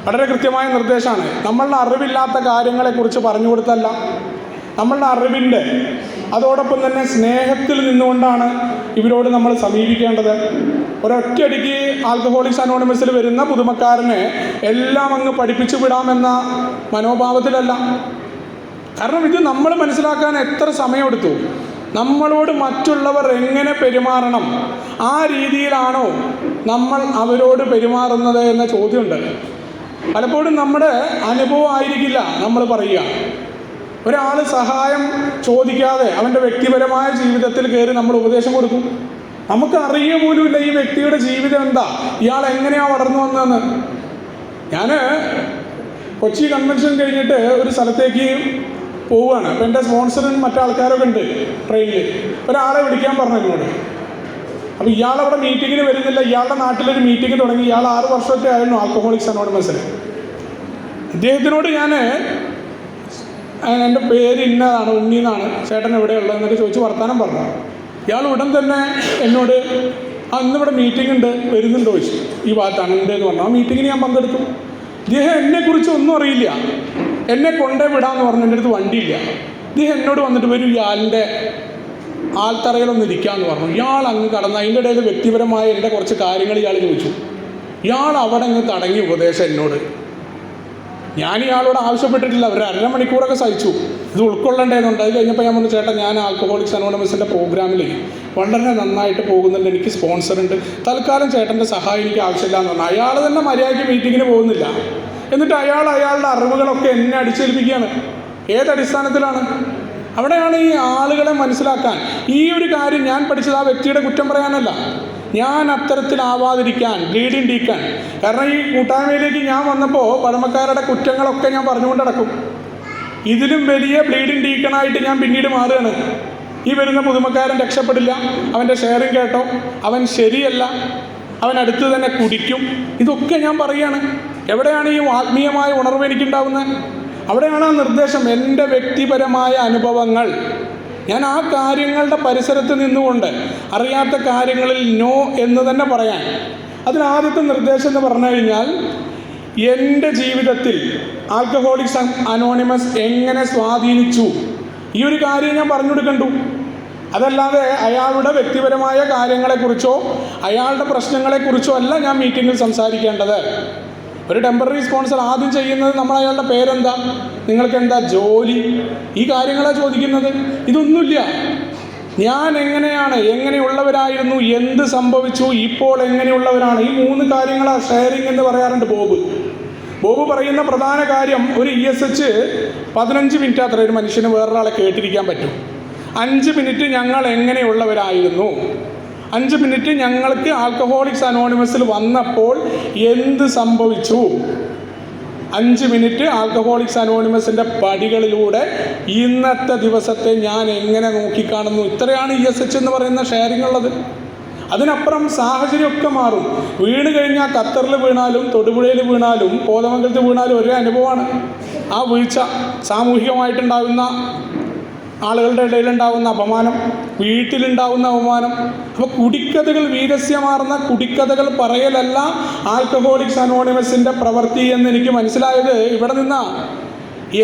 വളരെ കൃത്യമായ നിർദ്ദേശമാണ്. നമ്മളുടെ അറിവില്ലാത്ത കാര്യങ്ങളെക്കുറിച്ച് പറഞ്ഞു കൊടുത്തല്ല, നമ്മളുടെ അറിവിൻ്റെ അതോടൊപ്പം തന്നെ സ്നേഹത്തിൽ നിന്നുകൊണ്ടാണ് ഇവരോട് നമ്മൾ സമീപിക്കേണ്ടത്. ഒരൊറ്റയടിക്ക് ആൽക്കഹോളിക്സ് അനോണിമസിൽ വരുന്ന പുതുമക്കാരനെ എല്ലാം അങ്ങ് പഠിപ്പിച്ചു വിടാമെന്ന മനോഭാവത്തിലല്ല. കാരണം ഇത് നമ്മൾ മനസ്സിലാക്കാൻ എത്ര സമയമെടുത്തു. നമ്മളോട് മറ്റുള്ളവർ എങ്ങനെ പെരുമാറണം, ആ രീതിയിലാണോ നമ്മൾ അവരോട് പെരുമാറുന്നത് എന്ന ചോദ്യമുണ്ട്. പലപ്പോഴും നമ്മുടെ അനുഭവം ആയിരിക്കില്ല നമ്മൾ പറയുക. ഒരാൾ സഹായം ചോദിക്കാതെ അവൻ്റെ വ്യക്തിപരമായ ജീവിതത്തിൽ കയറി നമ്മൾ ഉപദേശം കൊടുക്കും. നമുക്ക് അറിയുക പോലുമില്ല ഈ വ്യക്തിയുടെ ജീവിതം എന്താ, ഇയാൾ എങ്ങനെയാണ് വളർന്നു വന്നതെന്ന്. ഞാൻ കൊച്ചി കൺവെൻഷൻ കഴിഞ്ഞിട്ട് ഒരു സ്ഥലത്തേക്ക് പോവുകയാണ്. അപ്പോൾ എൻ്റെ സ്പോൺസറും മറ്റാൾക്കാരൊക്കെ ഉണ്ട് ട്രെയിനിൽ. ഒരാളെ വിളിക്കാൻ പറഞ്ഞു എന്നോട്. അപ്പോൾ ഇയാളവിടെ മീറ്റിങ്ങിന് വരുന്നില്ല. ഇയാളുടെ നാട്ടിലൊരു മീറ്റിംഗ് തുടങ്ങി. ഇയാൾ 6 വർഷമൊക്കെ ആയിരുന്നു ആൽക്കഹോളിക്സ് അനോണിമസിൽ. അദ്ദേഹത്തിനോട് ഞാൻ എൻ്റെ പേര് ഇന്നതാണ്, ഉണ്ണിന്നാണ്, ചേട്ടൻ എവിടെയുള്ളത് എന്നൊക്കെ ചോദിച്ച് വർത്തമാനം പറഞ്ഞു. ഇയാൾ ഉടൻ തന്നെ എന്നോട് ഇന്നിവിടെ മീറ്റിംഗ് ഉണ്ട്, വരുന്നുണ്ടോ ചോദിച്ചു. ഈ ഭാഗത്താണ് ഉണ്ട് എന്ന് പറഞ്ഞു. ആ മീറ്റിങ്ങിന് ഞാൻ പങ്കെടുത്തു. ഇദ്ദേഹം എന്നെക്കുറിച്ച് ഒന്നും അറിയില്ല. എന്നെ കൊണ്ടേ വിടാമെന്ന് പറഞ്ഞു. എൻ്റെ അടുത്ത് വണ്ടിയില്ല. ഇദ്ദേഹം എന്നോട് വന്നിട്ട് വരും, ഇയാളിൻ്റെ ആൾത്തറയിലൊന്ന് ഇരിക്കാമെന്ന് പറഞ്ഞു. ഇയാൾ അങ്ങ് കടന്ന് അതിൻ്റെ ഇടയിൽ വ്യക്തിപരമായ എൻ്റെ കുറച്ച് കാര്യങ്ങൾ ഇയാൾ ചോദിച്ചു. ഇയാൾ അവിടെ അങ്ങ് തടങ്ങി ഉപദേശം എന്നോട്. ഞാൻ ഇയാളോട് ആവശ്യപ്പെട്ടിട്ടില്ല. ഒരു 1.5 മണിക്കൂറൊക്കെ സഹിച്ചു ഇത് ഉൾക്കൊള്ളേണ്ടതുണ്ട്. അത് കഴിഞ്ഞപ്പോൾ ഞാൻ പറഞ്ഞു, ചേട്ടാ ഞാൻ ആൽക്കഹോളിക്സ് അനോണിമസിൻ്റെ പ്രോഗ്രാമിൽ വളരെ നന്നായിട്ട് പോകുന്നുണ്ട്, എനിക്ക് സ്പോൺസർ ഉണ്ട്, തൽക്കാലം ചേട്ടൻ്റെ സഹായം എനിക്ക് ആവശ്യമില്ല എന്ന് പറഞ്ഞു. അയാൾ തന്നെ മര്യാദയ്ക്ക് മീറ്റിങ്ങിന് പോകുന്നില്ല. എന്നിട്ട് അയാളുടെ അറിവുകളൊക്കെ എന്നെ അടിച്ചേൽപ്പിക്കുകയാണ്. ഏതടിസ്ഥാനത്തിലാണ്? അവിടെയാണ് ഈ ആളുകളെ മനസ്സിലാക്കാൻ. ഈ ഒരു കാര്യം ഞാൻ പഠിച്ചത് ആ വ്യക്തിയുടെ കുറ്റം പറയാനല്ല, ഞാൻ അത്തരത്തിലാവാതിരിക്കാൻ, ബ്ലീഡിങ് ഡീക്കാൻ. കാരണം ഈ കൂട്ടായ്മയിലേക്ക് ഞാൻ വന്നപ്പോൾ പഴമക്കാരുടെ കുറ്റങ്ങളൊക്കെ ഞാൻ പറഞ്ഞുകൊണ്ട് നടക്കും. ഇതിലും വലിയ ബ്ലീഡിങ് ഡീക്കണായിട്ട് ഞാൻ പിന്നീട് മാറുകയാണ്. ഈ വരുന്ന പുതുമക്കാരൻ രക്ഷപ്പെടില്ല, അവൻ്റെ ഷെയറിങ് കേട്ടോ, അവൻ ശരിയല്ല, അവൻ അടുത്ത് തന്നെ കുടിക്കും, ഇതൊക്കെ ഞാൻ പറയുകയാണ്. എവിടെയാണ് ഈ ആത്മീയമായ ഉണർവ് എനിക്കുണ്ടാവുന്നത്? അവിടെയാണ് ആ നിർദ്ദേശം. എൻ്റെ വ്യക്തിപരമായ അനുഭവങ്ങൾ, ഞാൻ ആ കാര്യങ്ങളുടെ പരിസരത്ത് നിന്നുകൊണ്ട് അറിയാത്ത കാര്യങ്ങളിൽ നോ എന്ന് തന്നെ പറയാൻ. അതിനാദ്യത്തെ നിർദ്ദേശം എന്ന് പറഞ്ഞു കഴിഞ്ഞാൽ, എൻ്റെ ജീവിതത്തിൽ ആൽക്കഹോളിക്സ് അനോണിമസ് എങ്ങനെ സ്വാധീനിച്ചു, ഈ ഒരു കാര്യം ഞാൻ പറഞ്ഞു കൊടുക്കണ്ടു. അതല്ലാതെ അയാളുടെ വ്യക്തിപരമായ കാര്യങ്ങളെക്കുറിച്ചോ അയാളുടെ പ്രശ്നങ്ങളെക്കുറിച്ചോ അല്ല ഞാൻ മീറ്റിങ്ങിൽ സംസാരിക്കേണ്ടത്. ഒരു ടെമ്പററി സ്പോൺസർ ആദ്യം ചെയ്യുന്നത് നമ്മൾ അയാളുടെ പേരെന്താ, നിങ്ങൾക്ക് എന്താ ജോലി, ഈ കാര്യങ്ങളാണ് ചോദിക്കുന്നത്. ഇതൊന്നുമില്ല. ഞാൻ എങ്ങനെയുള്ളവരായിരുന്നു, എന്ത് സംഭവിച്ചു, ഇപ്പോൾ എങ്ങനെയുള്ളവരാണ്, ഈ 3 കാര്യങ്ങളാണ് ഷെയറിങ് എന്ന് പറയാറുണ്ട് ബോബ് പറയുന്ന പ്രധാന കാര്യം. ഒരു ESH 15 മിനിറ്റ് അത്ര ഒരു മനുഷ്യന് വേറൊരാളെ കേട്ടിരിക്കാൻ പറ്റും. 5 മിനിറ്റ് ഞങ്ങൾ എങ്ങനെയുള്ളവരായിരുന്നു, 5 മിനിറ്റ് ഞങ്ങൾക്ക് ആൽക്കഹോളിക്സ് അനോണിമസിൽ വന്നപ്പോൾ എന്ത് സംഭവിച്ചു, 5 മിനിറ്റ് ആൽക്കഹോളിക്സ് അനോണിമസിൻ്റെ പടികളിലൂടെ ഇന്നത്തെ ദിവസത്തെ ഞാൻ എങ്ങനെ നോക്കിക്കാണുന്നു. ഇത്രയാണ് ESH എന്ന് പറയുന്ന ഷെയറിംഗ് ഉള്ളത്. അതിനപ്പുറം സാഹചര്യമൊക്കെ മാറും. വീണ് കഴിഞ്ഞാൽ ഖത്തറിൽ വീണാലും തൊടുപുഴയിൽ വീണാലും കോതമംഗലത്ത് വീണാലും ഒരേ അനുഭവമാണ്. ആ വീഴ്ച, സാമൂഹികമായിട്ടുണ്ടാകുന്ന ആളുകളുടെ ഇടയിലുണ്ടാകുന്ന അപമാനം, വീട്ടിലുണ്ടാകുന്ന അപമാനം. അപ്പോൾ കുടിക്കഥകൾ, വീരസ്യമാർന്ന കുടിക്കഥകൾ പറയലല്ല ആൽക്കഹോളിക്സ് അനോണിമസിൻ്റെ പ്രവൃത്തി എന്ന് എനിക്ക് മനസ്സിലായത് ഇവിടെ നിന്നാ.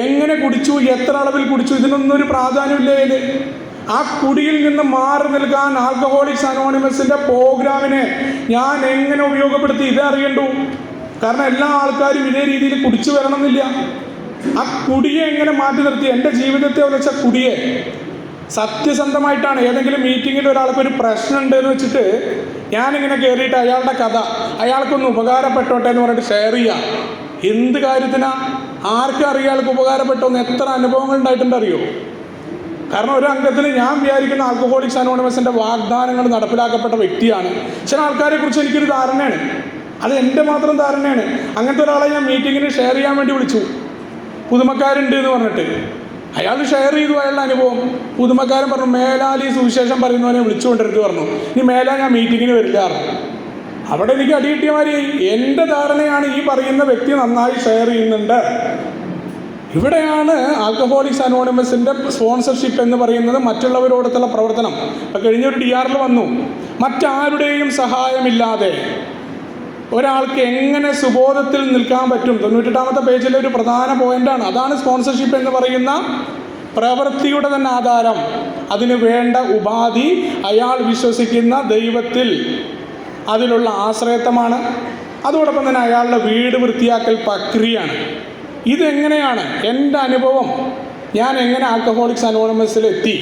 എങ്ങനെ കുടിച്ചു, എത്ര അളവിൽ കുടിച്ചു, ഇതിനൊന്നും ഒരു പ്രാധാന്യമില്ല. ആ കുടിയിൽ നിന്ന് മാറി നിൽക്കാൻ ആൽക്കഹോളിക്സ് അനോണിമസിൻ്റെ പ്രോഗ്രാമിനെ ഞാൻ എങ്ങനെ ഉപയോഗപ്പെടുത്തി, ഇതേ അറിയണ്ടു. കാരണം എല്ലാ ആൾക്കാരും ഇതേ രീതിയിൽ കുടിച്ചു വരണമെന്നില്ല. ആ കുടിയെ എങ്ങനെ മാറ്റി നിർത്തി, എൻ്റെ ജീവിതത്തെ ഉലച്ച കുടിയെ സത്യസന്ധമായിട്ടാണ്. ഏതെങ്കിലും മീറ്റിങ്ങിൽ ഒരാൾക്കൊരു പ്രശ്നമുണ്ട് എന്ന് വെച്ചിട്ട് ഞാനിങ്ങനെ കയറിയിട്ട് അയാളുടെ കഥ അയാൾക്കൊന്ന് ഉപകാരപ്പെട്ടോട്ടെ എന്ന് പറഞ്ഞിട്ട് ഷെയർ ചെയ്യുക. എന്ത് കാര്യത്തിനാ? ആർക്കും അറിയാൾക്ക് ഉപകാരപ്പെട്ടോന്ന് എത്ര അനുഭവങ്ങൾ ഉണ്ടായിട്ടുണ്ടറിയോ? കാരണം ഒരു അംഗത്തിന് ഞാൻ വിചാരിക്കുന്ന ആൽക്കഹോളിക്സ് അനോണിമസിൻ്റെ വാഗ്ദാനങ്ങൾ നടപ്പിലാക്കപ്പെട്ട വ്യക്തിയാണ്. ചില ആൾക്കാരെ കുറിച്ച് എനിക്കൊരു ധാരണയാണ്, അത് എൻ്റെ മാത്രം ധാരണയാണ്. അങ്ങനത്തെ ഒരാളെ ഞാൻ മീറ്റിങ്ങിന് ഷെയർ ചെയ്യാൻ വേണ്ടി വിളിച്ചു, പുതുമക്കാരുണ്ട് എന്ന് പറഞ്ഞിട്ട്. അയാൾ ഷെയർ ചെയ്തു അയാളുടെ അനുഭവം. പുതുമക്കാരൻ പറഞ്ഞു, മേലാൽ ഈ സുവിശേഷം പറയുന്നവനെ വിളിച്ചുകൊണ്ടിരുന്നു പറഞ്ഞു, ഇനി മേലാൽ ഞാൻ മീറ്റിങ്ങിന് വരില്ല. അവിടെ എനിക്ക് അടി കിട്ടിയമാതിരി. എൻ്റെ ധാരണയാണ് ഈ പറയുന്ന വ്യക്തി നന്നായി ഷെയർ ചെയ്യുന്നുണ്ട്. ഇവിടെയാണ് ആൽക്കഹോളിക്സ് അനോണിമസിൻ്റെ സ്പോൺസർഷിപ്പ് എന്ന് പറയുന്നത്, മറ്റുള്ളവരോടത്തുള്ള പ്രവർത്തനം. ഇപ്പം കഴിഞ്ഞൊരു DRL വന്നു, മറ്റാരുടെയും സഹായമില്ലാതെ ഒരാൾക്ക് എങ്ങനെ സുബോധത്തിൽ നിൽക്കാൻ പറ്റും. 98-ാമത്തെ പേജിലെ ഒരു പ്രധാന പോയിൻ്റാണ്. അതാണ് സ്പോൺസർഷിപ്പ് എന്ന് പറയുന്ന പ്രവൃത്തിയുടെ തന്നെ ആധാരം. അതിന് വേണ്ട ഉപാധി അയാൾ വിശ്വസിക്കുന്ന ദൈവത്തിൽ അതിലുള്ള ആശ്രയത്വമാണ്. അതോടൊപ്പം തന്നെ അയാളുടെ വീട് വൃത്തിയാക്കൽ പ്രക്രിയയാണ്. ഇതെങ്ങനെയാണ് എൻ്റെ അനുഭവം, ഞാൻ എങ്ങനെ ആൽക്കഹോളിക്സ് അനോണിമസിലെത്തി,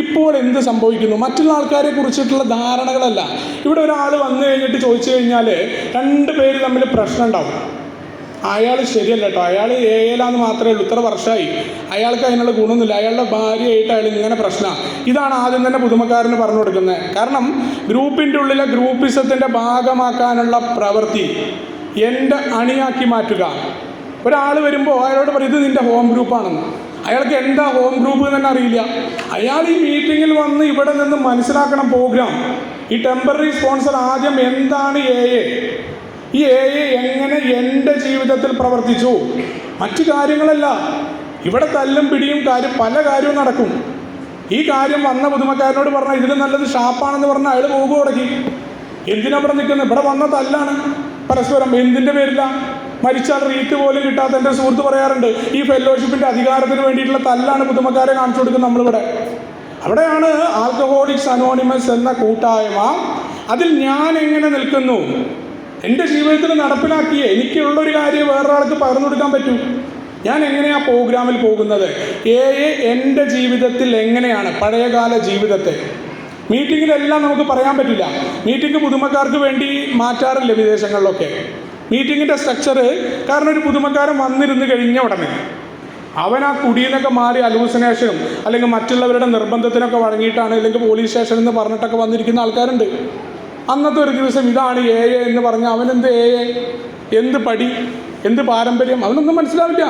ഇപ്പോൾ എന്ത് സംഭവിക്കുന്നു, മറ്റുള്ള ആൾക്കാരെ കുറിച്ചിട്ടുള്ള ധാരണകളല്ല. ഇവിടെ ഒരാൾ വന്നു കഴിഞ്ഞിട്ട് ചോദിച്ചു കഴിഞ്ഞാൽ 2 പേര് തമ്മിൽ പ്രശ്നം ഉണ്ടാവും. അയാൾ ശരിയല്ല കേട്ടോ, അയാൾ ഏലാന്ന് മാത്രമേ ഉള്ളൂ, ഇത്ര വർഷമായി, അയാൾക്ക് അതിനുള്ള ഗുണമൊന്നുമില്ല, അയാളുടെ ഭാര്യയായിട്ട് അയാൾ ഇങ്ങനെ പ്രശ്നമാണ്. ഇതാണ് ആദ്യം തന്നെ പുതുമക്കാരന് പറഞ്ഞു കൊടുക്കുന്നത്. കാരണം ഗ്രൂപ്പിൻ്റെ ഉള്ളിലെ ഗ്രൂപ്പിസത്തിൻ്റെ ഭാഗമാക്കാനുള്ള പ്രവൃത്തി എൻ്റെ അണിയാക്കി മാറ്റുക. ഒരാൾ വരുമ്പോൾ അയാളോട് പറയും, ഇത് നിൻ്റെ ഹോം ഗ്രൂപ്പാണെന്ന്. അയാൾക്ക് എന്താ ഹോം ഗ്രൂപ്പ് തന്നെ അറിയില്ല. അയാൾ ഈ മീറ്റിങ്ങിൽ വന്ന് ഇവിടെ നിന്ന് മനസ്സിലാക്കണം പ്രോഗ്രാം. ഈ ടെമ്പററി സ്പോൺസർ ആദ്യം എന്താണ് AA, ഈ AA എങ്ങനെ എൻ്റെ ജീവിതത്തിൽ പ്രവർത്തിച്ചു, മറ്റു കാര്യങ്ങളല്ല. ഇവിടെ തല്ലും പിടിയും പല കാര്യവും നടക്കും. ഈ കാര്യം വന്ന പുതുമക്കാരനോട് പറഞ്ഞാൽ ഇതിൽ നല്ലത് ഷാപ്പാണെന്ന് പറഞ്ഞാൽ അയാൾ പോകുക തുടങ്ങി. എന്തിനാ ഇവിടെ നിൽക്കുന്നത്, ഇവിടെ വന്ന തല്ലാണ് പരസ്പരം. എന്തിൻ്റെ പേരില്ല? മരിച്ചാൽ റീത്ത് പോലും കിട്ടാത്ത എൻ്റെ സുഹൃത്ത് പറയാറുണ്ട്, ഈ ഫെലോഷിപ്പിൻ്റെ അധികാരത്തിന് വേണ്ടിയിട്ടുള്ള തല്ലാണ് പുതുമക്കാരെ കാണിച്ചു കൊടുക്കുന്നത് നമ്മളിവിടെ. അവിടെയാണ് ആൽക്കഹോളിക്സ് അനോണിമസ് എന്ന കൂട്ടായ്മ. അതിൽ ഞാൻ എങ്ങനെ നിൽക്കുന്നു, എൻ്റെ ജീവിതത്തിൽ നടപ്പിലാക്കിയേ എനിക്കുള്ളൊരു കാര്യം വേറൊരാൾക്ക് പകർന്നു കൊടുക്കാൻ പറ്റൂ. ഞാൻ എങ്ങനെയാണ് പ്രോഗ്രാമിൽ പോകുന്നത്, എൻ്റെ ജീവിതത്തിൽ എങ്ങനെയാണ് പഴയകാല ജീവിതത്തെ. മീറ്റിങ്ങിലെല്ലാം നമുക്ക് പറയാൻ പറ്റില്ല. മീറ്റിംഗ് പുതുമക്കാർക്ക് വേണ്ടി മാറ്റാറില്ല വിദേശങ്ങളിലൊക്കെ മീറ്റിങ്ങിൻ്റെ സ്ട്രക്ചറ്. കാരണം ഒരു പുതുമക്കാരൻ വന്നിരുന്ന് കഴിഞ്ഞ ഉടനെ അവൻ ആ കുടിയെന്നൊക്കെ മാറി അലൂസിനേഷനും അല്ലെങ്കിൽ മറ്റുള്ളവരുടെ നിർബന്ധത്തിനൊക്കെ വഴങ്ങിയിട്ടാണ്, അല്ലെങ്കിൽ പോലീസ് സ്റ്റേഷനിൽ നിന്ന് പറഞ്ഞിട്ടൊക്കെ വന്നിരിക്കുന്ന ആൾക്കാരുണ്ട്. അന്നത്തെ ഒരു ദിവസം ഇതാണ് AA എന്ന് പറഞ്ഞാൽ അവനെന്ത് AA, എന്ത് പടി, എന്ത് പാരമ്പര്യം, അവനൊന്നും മനസ്സിലാവില്ല.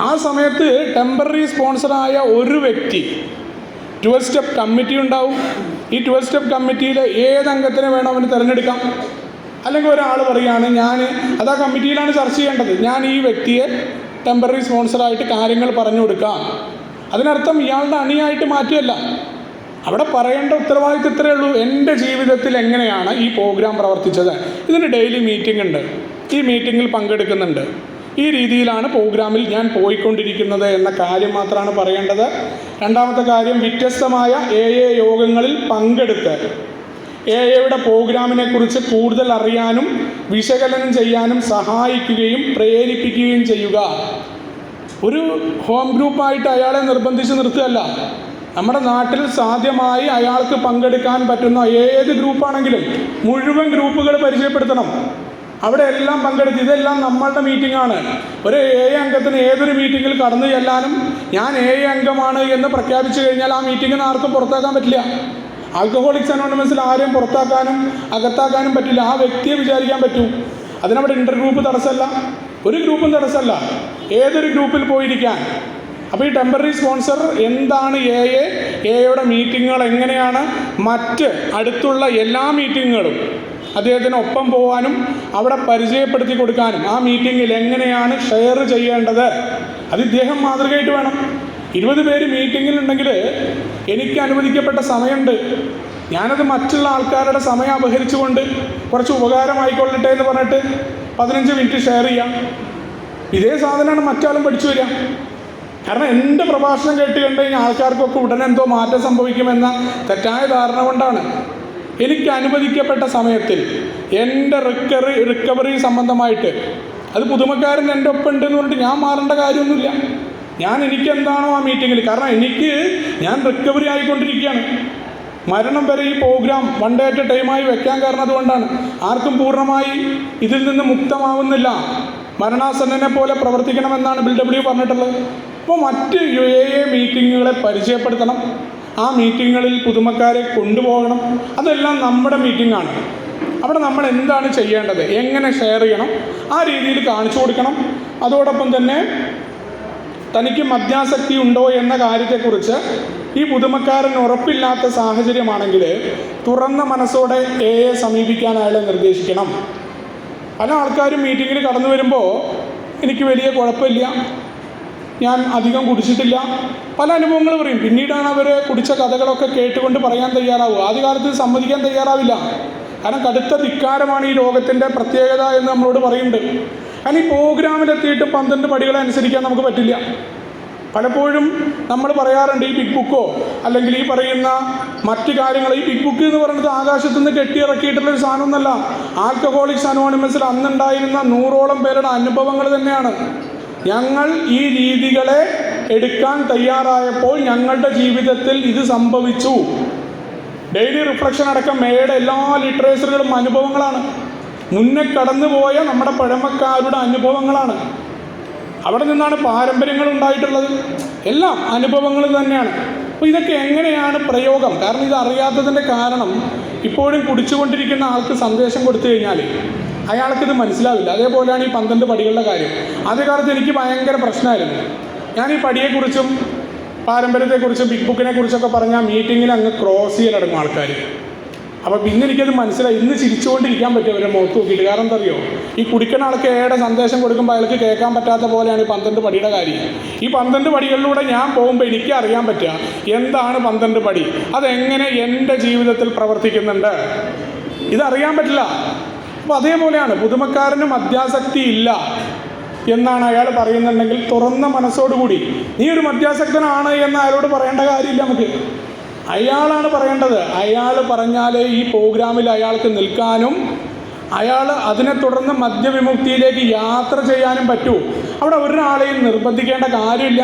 ആ സമയത്ത് ടെമ്പററി സ്പോൺസറായ ഒരു വ്യക്തി 12 സ്റ്റെപ്പ് കമ്മിറ്റി ഉണ്ടാവും. ഈ 12 സ്റ്റെപ്പ് കമ്മിറ്റിയിൽ ഏതംഗത്തിനെ വേണം അവന് തിരഞ്ഞെടുക്കാം. അല്ലെങ്കിൽ ഒരാൾ പറയുകയാണ്, അതാ കമ്മിറ്റിയിലാണ് ചർച്ച ചെയ്യേണ്ടത്, ഞാൻ ഈ വ്യക്തിയെ ടെമ്പററി സ്പോൺസറായിട്ട് കാര്യങ്ങൾ പറഞ്ഞു കൊടുക്കാം. അതിനർത്ഥം ഇയാളുടെ അണിയായിട്ട് മാറ്റിയല്ല. അവിടെ പറയേണ്ട ഉത്തരവാദിത്വം ഇത്രയേ ഉള്ളൂ, എൻ്റെ ജീവിതത്തിൽ എങ്ങനെയാണ് ഈ പ്രോഗ്രാം പ്രവർത്തിച്ചത്. ഇതിന് ഡെയിലി മീറ്റിംഗ് ഉണ്ട്, ഈ മീറ്റിങ്ങിൽ പങ്കെടുക്കുന്നുണ്ട്, ഈ രീതിയിലാണ് പ്രോഗ്രാമിൽ ഞാൻ പോയിക്കൊണ്ടിരിക്കുന്നത് എന്ന കാര്യം മാത്രമാണ് പറയേണ്ടത്. രണ്ടാമത്തെ കാര്യം, വ്യത്യസ്തമായ AA യോഗങ്ങളിൽ പങ്കെടുത്ത് AAയുടെ പ്രോഗ്രാമിനെ കുറിച്ച് കൂടുതൽ അറിയാനും വിശകലനം ചെയ്യാനും സഹായിക്കുകയും പ്രേരിപ്പിക്കുകയും ചെയ്യുക. ഒരു ഹോം ഗ്രൂപ്പായിട്ട് അയാളെ നിർബന്ധിച്ച് നിർത്തുകയല്ല. നമ്മുടെ നാട്ടിൽ സാധ്യമായി അയാൾക്ക് പങ്കെടുക്കാൻ പറ്റുന്ന ഏത് ഗ്രൂപ്പാണെങ്കിലും മുഴുവൻ ഗ്രൂപ്പുകൾ പരിചയപ്പെടുത്തണം. അവിടെ എല്ലാം പങ്കെടുത്ത്, ഇതെല്ലാം നമ്മളുടെ മീറ്റിംഗാണ്. ഒരു AA അംഗത്തിന് ഏതൊരു മീറ്റിങ്ങിൽ കടന്നു ചെല്ലാനും ഞാൻ AA അംഗമാണ് എന്ന് പ്രഖ്യാപിച്ചു കഴിഞ്ഞാൽ ആ മീറ്റിങ്ങിൽ നിന്ന് ആർക്കും പുറത്താക്കാൻ പറ്റില്ല. ആൽക്കഹോളിക്സ് അനോണിമസിൽ ആരെയും പുറത്താക്കാനും അകത്താക്കാനും പറ്റില്ല. ആ വ്യക്തിയെ വിചാരിക്കാൻ പറ്റൂ. അതിനവിടെ ഇൻ്റർ ഗ്രൂപ്പ് തടസ്സമല്ല, ഒരു ഗ്രൂപ്പും തടസ്സമല്ല, ഏതൊരു ഗ്രൂപ്പിൽ പോയിരിക്കാൻ. അപ്പോൾ ഈ ടെമ്പററി സ്പോൺസർ എന്താണ് AA മീറ്റിങ്ങുകൾ എങ്ങനെയാണ്, മറ്റ് അടുത്തുള്ള എല്ലാ മീറ്റിങ്ങുകളും അദ്ദേഹത്തിന് ഒപ്പം പോകാനും അവിടെ പരിചയപ്പെടുത്തി കൊടുക്കാനും ആ മീറ്റിങ്ങിൽ എങ്ങനെയാണ് ഷെയർ ചെയ്യേണ്ടത്, അത് ഇദ്ദേഹം മാതൃകയായിട്ട് വേണം. 20 പേര് മീറ്റിങ്ങിലുണ്ടെങ്കിൽ എനിക്ക് അനുവദിക്കപ്പെട്ട സമയമുണ്ട്. ഞാനത് മറ്റുള്ള ആൾക്കാരുടെ സമയം അപഹരിച്ചുകൊണ്ട് കുറച്ച് ഉപകാരമായിക്കൊള്ളട്ടെ എന്ന് പറഞ്ഞിട്ട് 15 മിനിറ്റ് ഷെയർ ചെയ്യാം. ഇതേ സാധനമാണ് മറ്റാളും പഠിച്ചു വരിക. കാരണം എൻ്റെ പ്രഭാഷണം കേട്ട് കണ്ടു കഴിഞ്ഞാൽ ആൾക്കാർക്കൊക്കെ ഉടനെ എന്തോ മാറ്റം സംഭവിക്കുമെന്ന തെറ്റായ ധാരണ കൊണ്ടാണ്. എനിക്ക് അനുവദിക്കപ്പെട്ട സമയത്തിൽ എൻ്റെ റിക്കവറി സംബന്ധമായിട്ട്, അത് പുതുമക്കാരൻ എൻ്റെ ഒപ്പം ഉണ്ടെന്ന് പറഞ്ഞിട്ട് ഞാൻ മാറേണ്ട കാര്യമൊന്നുമില്ല. എനിക്കെന്താണോ ആ മീറ്റിങ്ങിൽ, കാരണം ഞാൻ റിക്കവറി ആയിക്കൊണ്ടിരിക്കുകയാണ്. മരണം വരെ ഈ program one day at a ടൈമായി വെക്കാൻ കാരണം അതുകൊണ്ടാണ്. ആർക്കും പൂർണ്ണമായി ഇതിൽ നിന്ന് മുക്തമാവുന്നില്ല. മരണാസന്നനെ പോലെ പ്രവർത്തിക്കണമെന്നാണ് BW പറഞ്ഞിട്ടുള്ളത്. അപ്പോൾ മറ്റ് മീറ്റിങ്ങുകളെ പരിചയപ്പെടുത്തണം, ആ മീറ്റിങ്ങുകളിൽ പുതുമക്കാരെ കൊണ്ടുപോകണം. അതെല്ലാം നമ്മുടെ മീറ്റിംഗാണ്. അവിടെ നമ്മൾ എന്താണ് ചെയ്യേണ്ടത്, എങ്ങനെ ഷെയർ ചെയ്യണം, ആ രീതിയിൽ കാണിച്ചു കൊടുക്കണം. അതോടൊപ്പം തന്നെ തനിക്ക് മദ്യാസക്തി ഉണ്ടോ എന്ന കാര്യത്തെക്കുറിച്ച് ഈ പുതുമക്കാരന് ഉറപ്പില്ലാത്ത സാഹചര്യമാണെങ്കിൽ തുറന്ന മനസ്സോടെ സമീപിക്കാൻ അയാളെ നിർദ്ദേശിക്കണം. പല ആൾക്കാരും മീറ്റിങ്ങിൽ കടന്നു വരുമ്പോൾ എനിക്ക് വലിയ കുഴപ്പമില്ല, ഞാൻ അധികം കുടിച്ചിട്ടില്ല, പല അനുഭവങ്ങൾ പറയും. പിന്നീടാണ് അവർ കുടിച്ച കഥകളൊക്കെ കേട്ടുകൊണ്ട് പറയാൻ തയ്യാറാവുക. ആദ്യകാലത്ത് സമ്മതിക്കാൻ തയ്യാറാവില്ല. കാരണം കടുത്ത ധിക്കാരമാണ് ഈ രോഗത്തിൻ്റെ പ്രത്യേകത എന്ന് നമ്മളോട് പറയുന്നുണ്ട്. കാരണം ഈ പ്രോഗ്രാമിലെത്തിയിട്ട് 12 പടികളെ അനുസരിക്കാൻ നമുക്ക് പറ്റില്ല. പലപ്പോഴും നമ്മൾ പറയാറുണ്ട്, ഈ ബിഗ് ബുക്കോ അല്ലെങ്കിൽ ഈ പറയുന്ന മറ്റു കാര്യങ്ങൾ, ഈ ബിഗ് ബുക്ക് എന്ന് പറയുന്നത് ആകാശത്തു നിന്ന് കെട്ടിയിറക്കിയിട്ടുള്ളൊരു സാധനമൊന്നുമല്ല. ആൽക്കഹോളിക്സ് അനോണിമസിൽ അന്നുണ്ടായിരുന്ന 100ഓളം പേരുടെ അനുഭവങ്ങൾ തന്നെയാണ്. ഞങ്ങൾ ഈ രീതികളെ എടുക്കാൻ തയ്യാറായപ്പോൾ ഞങ്ങളുടെ ജീവിതത്തിൽ ഇത് സംഭവിച്ചു. ഡെയിലി റിഫ്ലക്ഷൻ അടക്കം മേയുടെ എല്ലാ ലിറ്ററേച്ചറുകളും അനുഭവങ്ങളാണ്. മുന്നേ കടന്നുപോയ നമ്മുടെ പഴമക്കാരുടെ അനുഭവങ്ങളാണ്. അവിടെ നിന്നാണ് പാരമ്പര്യങ്ങൾ ഉണ്ടായിട്ടുള്ളത്. എല്ലാം അനുഭവങ്ങൾ തന്നെയാണ്. അപ്പോൾ ഇതൊക്കെ എങ്ങനെയാണ് പ്രയോഗം? കാരണം ഇത് അറിയാത്തതിൻ്റെ കാരണം, ഇപ്പോഴും കുടിച്ചുകൊണ്ടിരിക്കുന്ന ആൾക്ക് സന്ദേശം കൊടുത്തു കഴിഞ്ഞാൽ അയാൾക്കിത് മനസ്സിലാവില്ല. അതേപോലെയാണ് ഈ 12 പടികളുടെ കാര്യം. ആദ്യകാലത്ത് എനിക്ക് ഭയങ്കര പ്രശ്നമായിരുന്നു. ഞാൻ ഈ പടിയെക്കുറിച്ചും പാരമ്പര്യത്തെക്കുറിച്ചും ബിഗ് ബുക്കിനെ കുറിച്ചൊക്കെ പറഞ്ഞാൽ മീറ്റിങ്ങിൽ അങ്ങ് ക്രോസ് ചെയ്യലടങ്ങും ആൾക്കാർ. അപ്പോൾ പിന്നെ എനിക്കത് മനസ്സിലായി. ഇന്ന് ചിരിച്ചുകൊണ്ടിരിക്കാൻ പറ്റും അവരെ മുഖത്ത് നോക്കിയിട്ട്. കാരണം എന്താ അറിയോ, ഈ കുടിക്കുന്ന ആൾക്ക് സന്ദേശം കൊടുക്കുമ്പോൾ അയാൾക്ക് കേൾക്കാൻ പറ്റാത്ത പോലെയാണ് ഈ 12 പടിയുടെ കാര്യം. ഈ 12 പടികളിലൂടെ ഞാൻ പോകുമ്പോൾ എനിക്ക് അറിയാൻ പറ്റുക എന്താണ് 12 പടി, അതെങ്ങനെ എൻ്റെ ജീവിതത്തിൽ പ്രവർത്തിക്കുന്നുണ്ട്, ഇതറിയാൻ പറ്റില്ല. അപ്പോൾ അതേപോലെയാണ് പുതുമക്കാരന് മദ്യാസക്തി ഇല്ല എന്നാണ് അയാൾ പറയുന്നുണ്ടെങ്കിൽ തുറന്ന മനസ്സോടുകൂടി നീ ഒരു മദ്യാസക്തനാണ് എന്ന് അയാളോട് പറയേണ്ട കാര്യമില്ല. നമുക്ക് അയാളാണ് പറയേണ്ടത്. അയാൾ പറഞ്ഞാലേ ഈ പ്രോഗ്രാമിൽ അയാൾക്ക് നിൽക്കാനും അയാൾ അതിനെ തുടർന്ന് മദ്യവിമുക്തിയിലേക്ക് യാത്ര ചെയ്യാനും പറ്റൂ. അവിടെ ഒരാളെയും നിർബന്ധിക്കേണ്ട കാര്യമില്ല.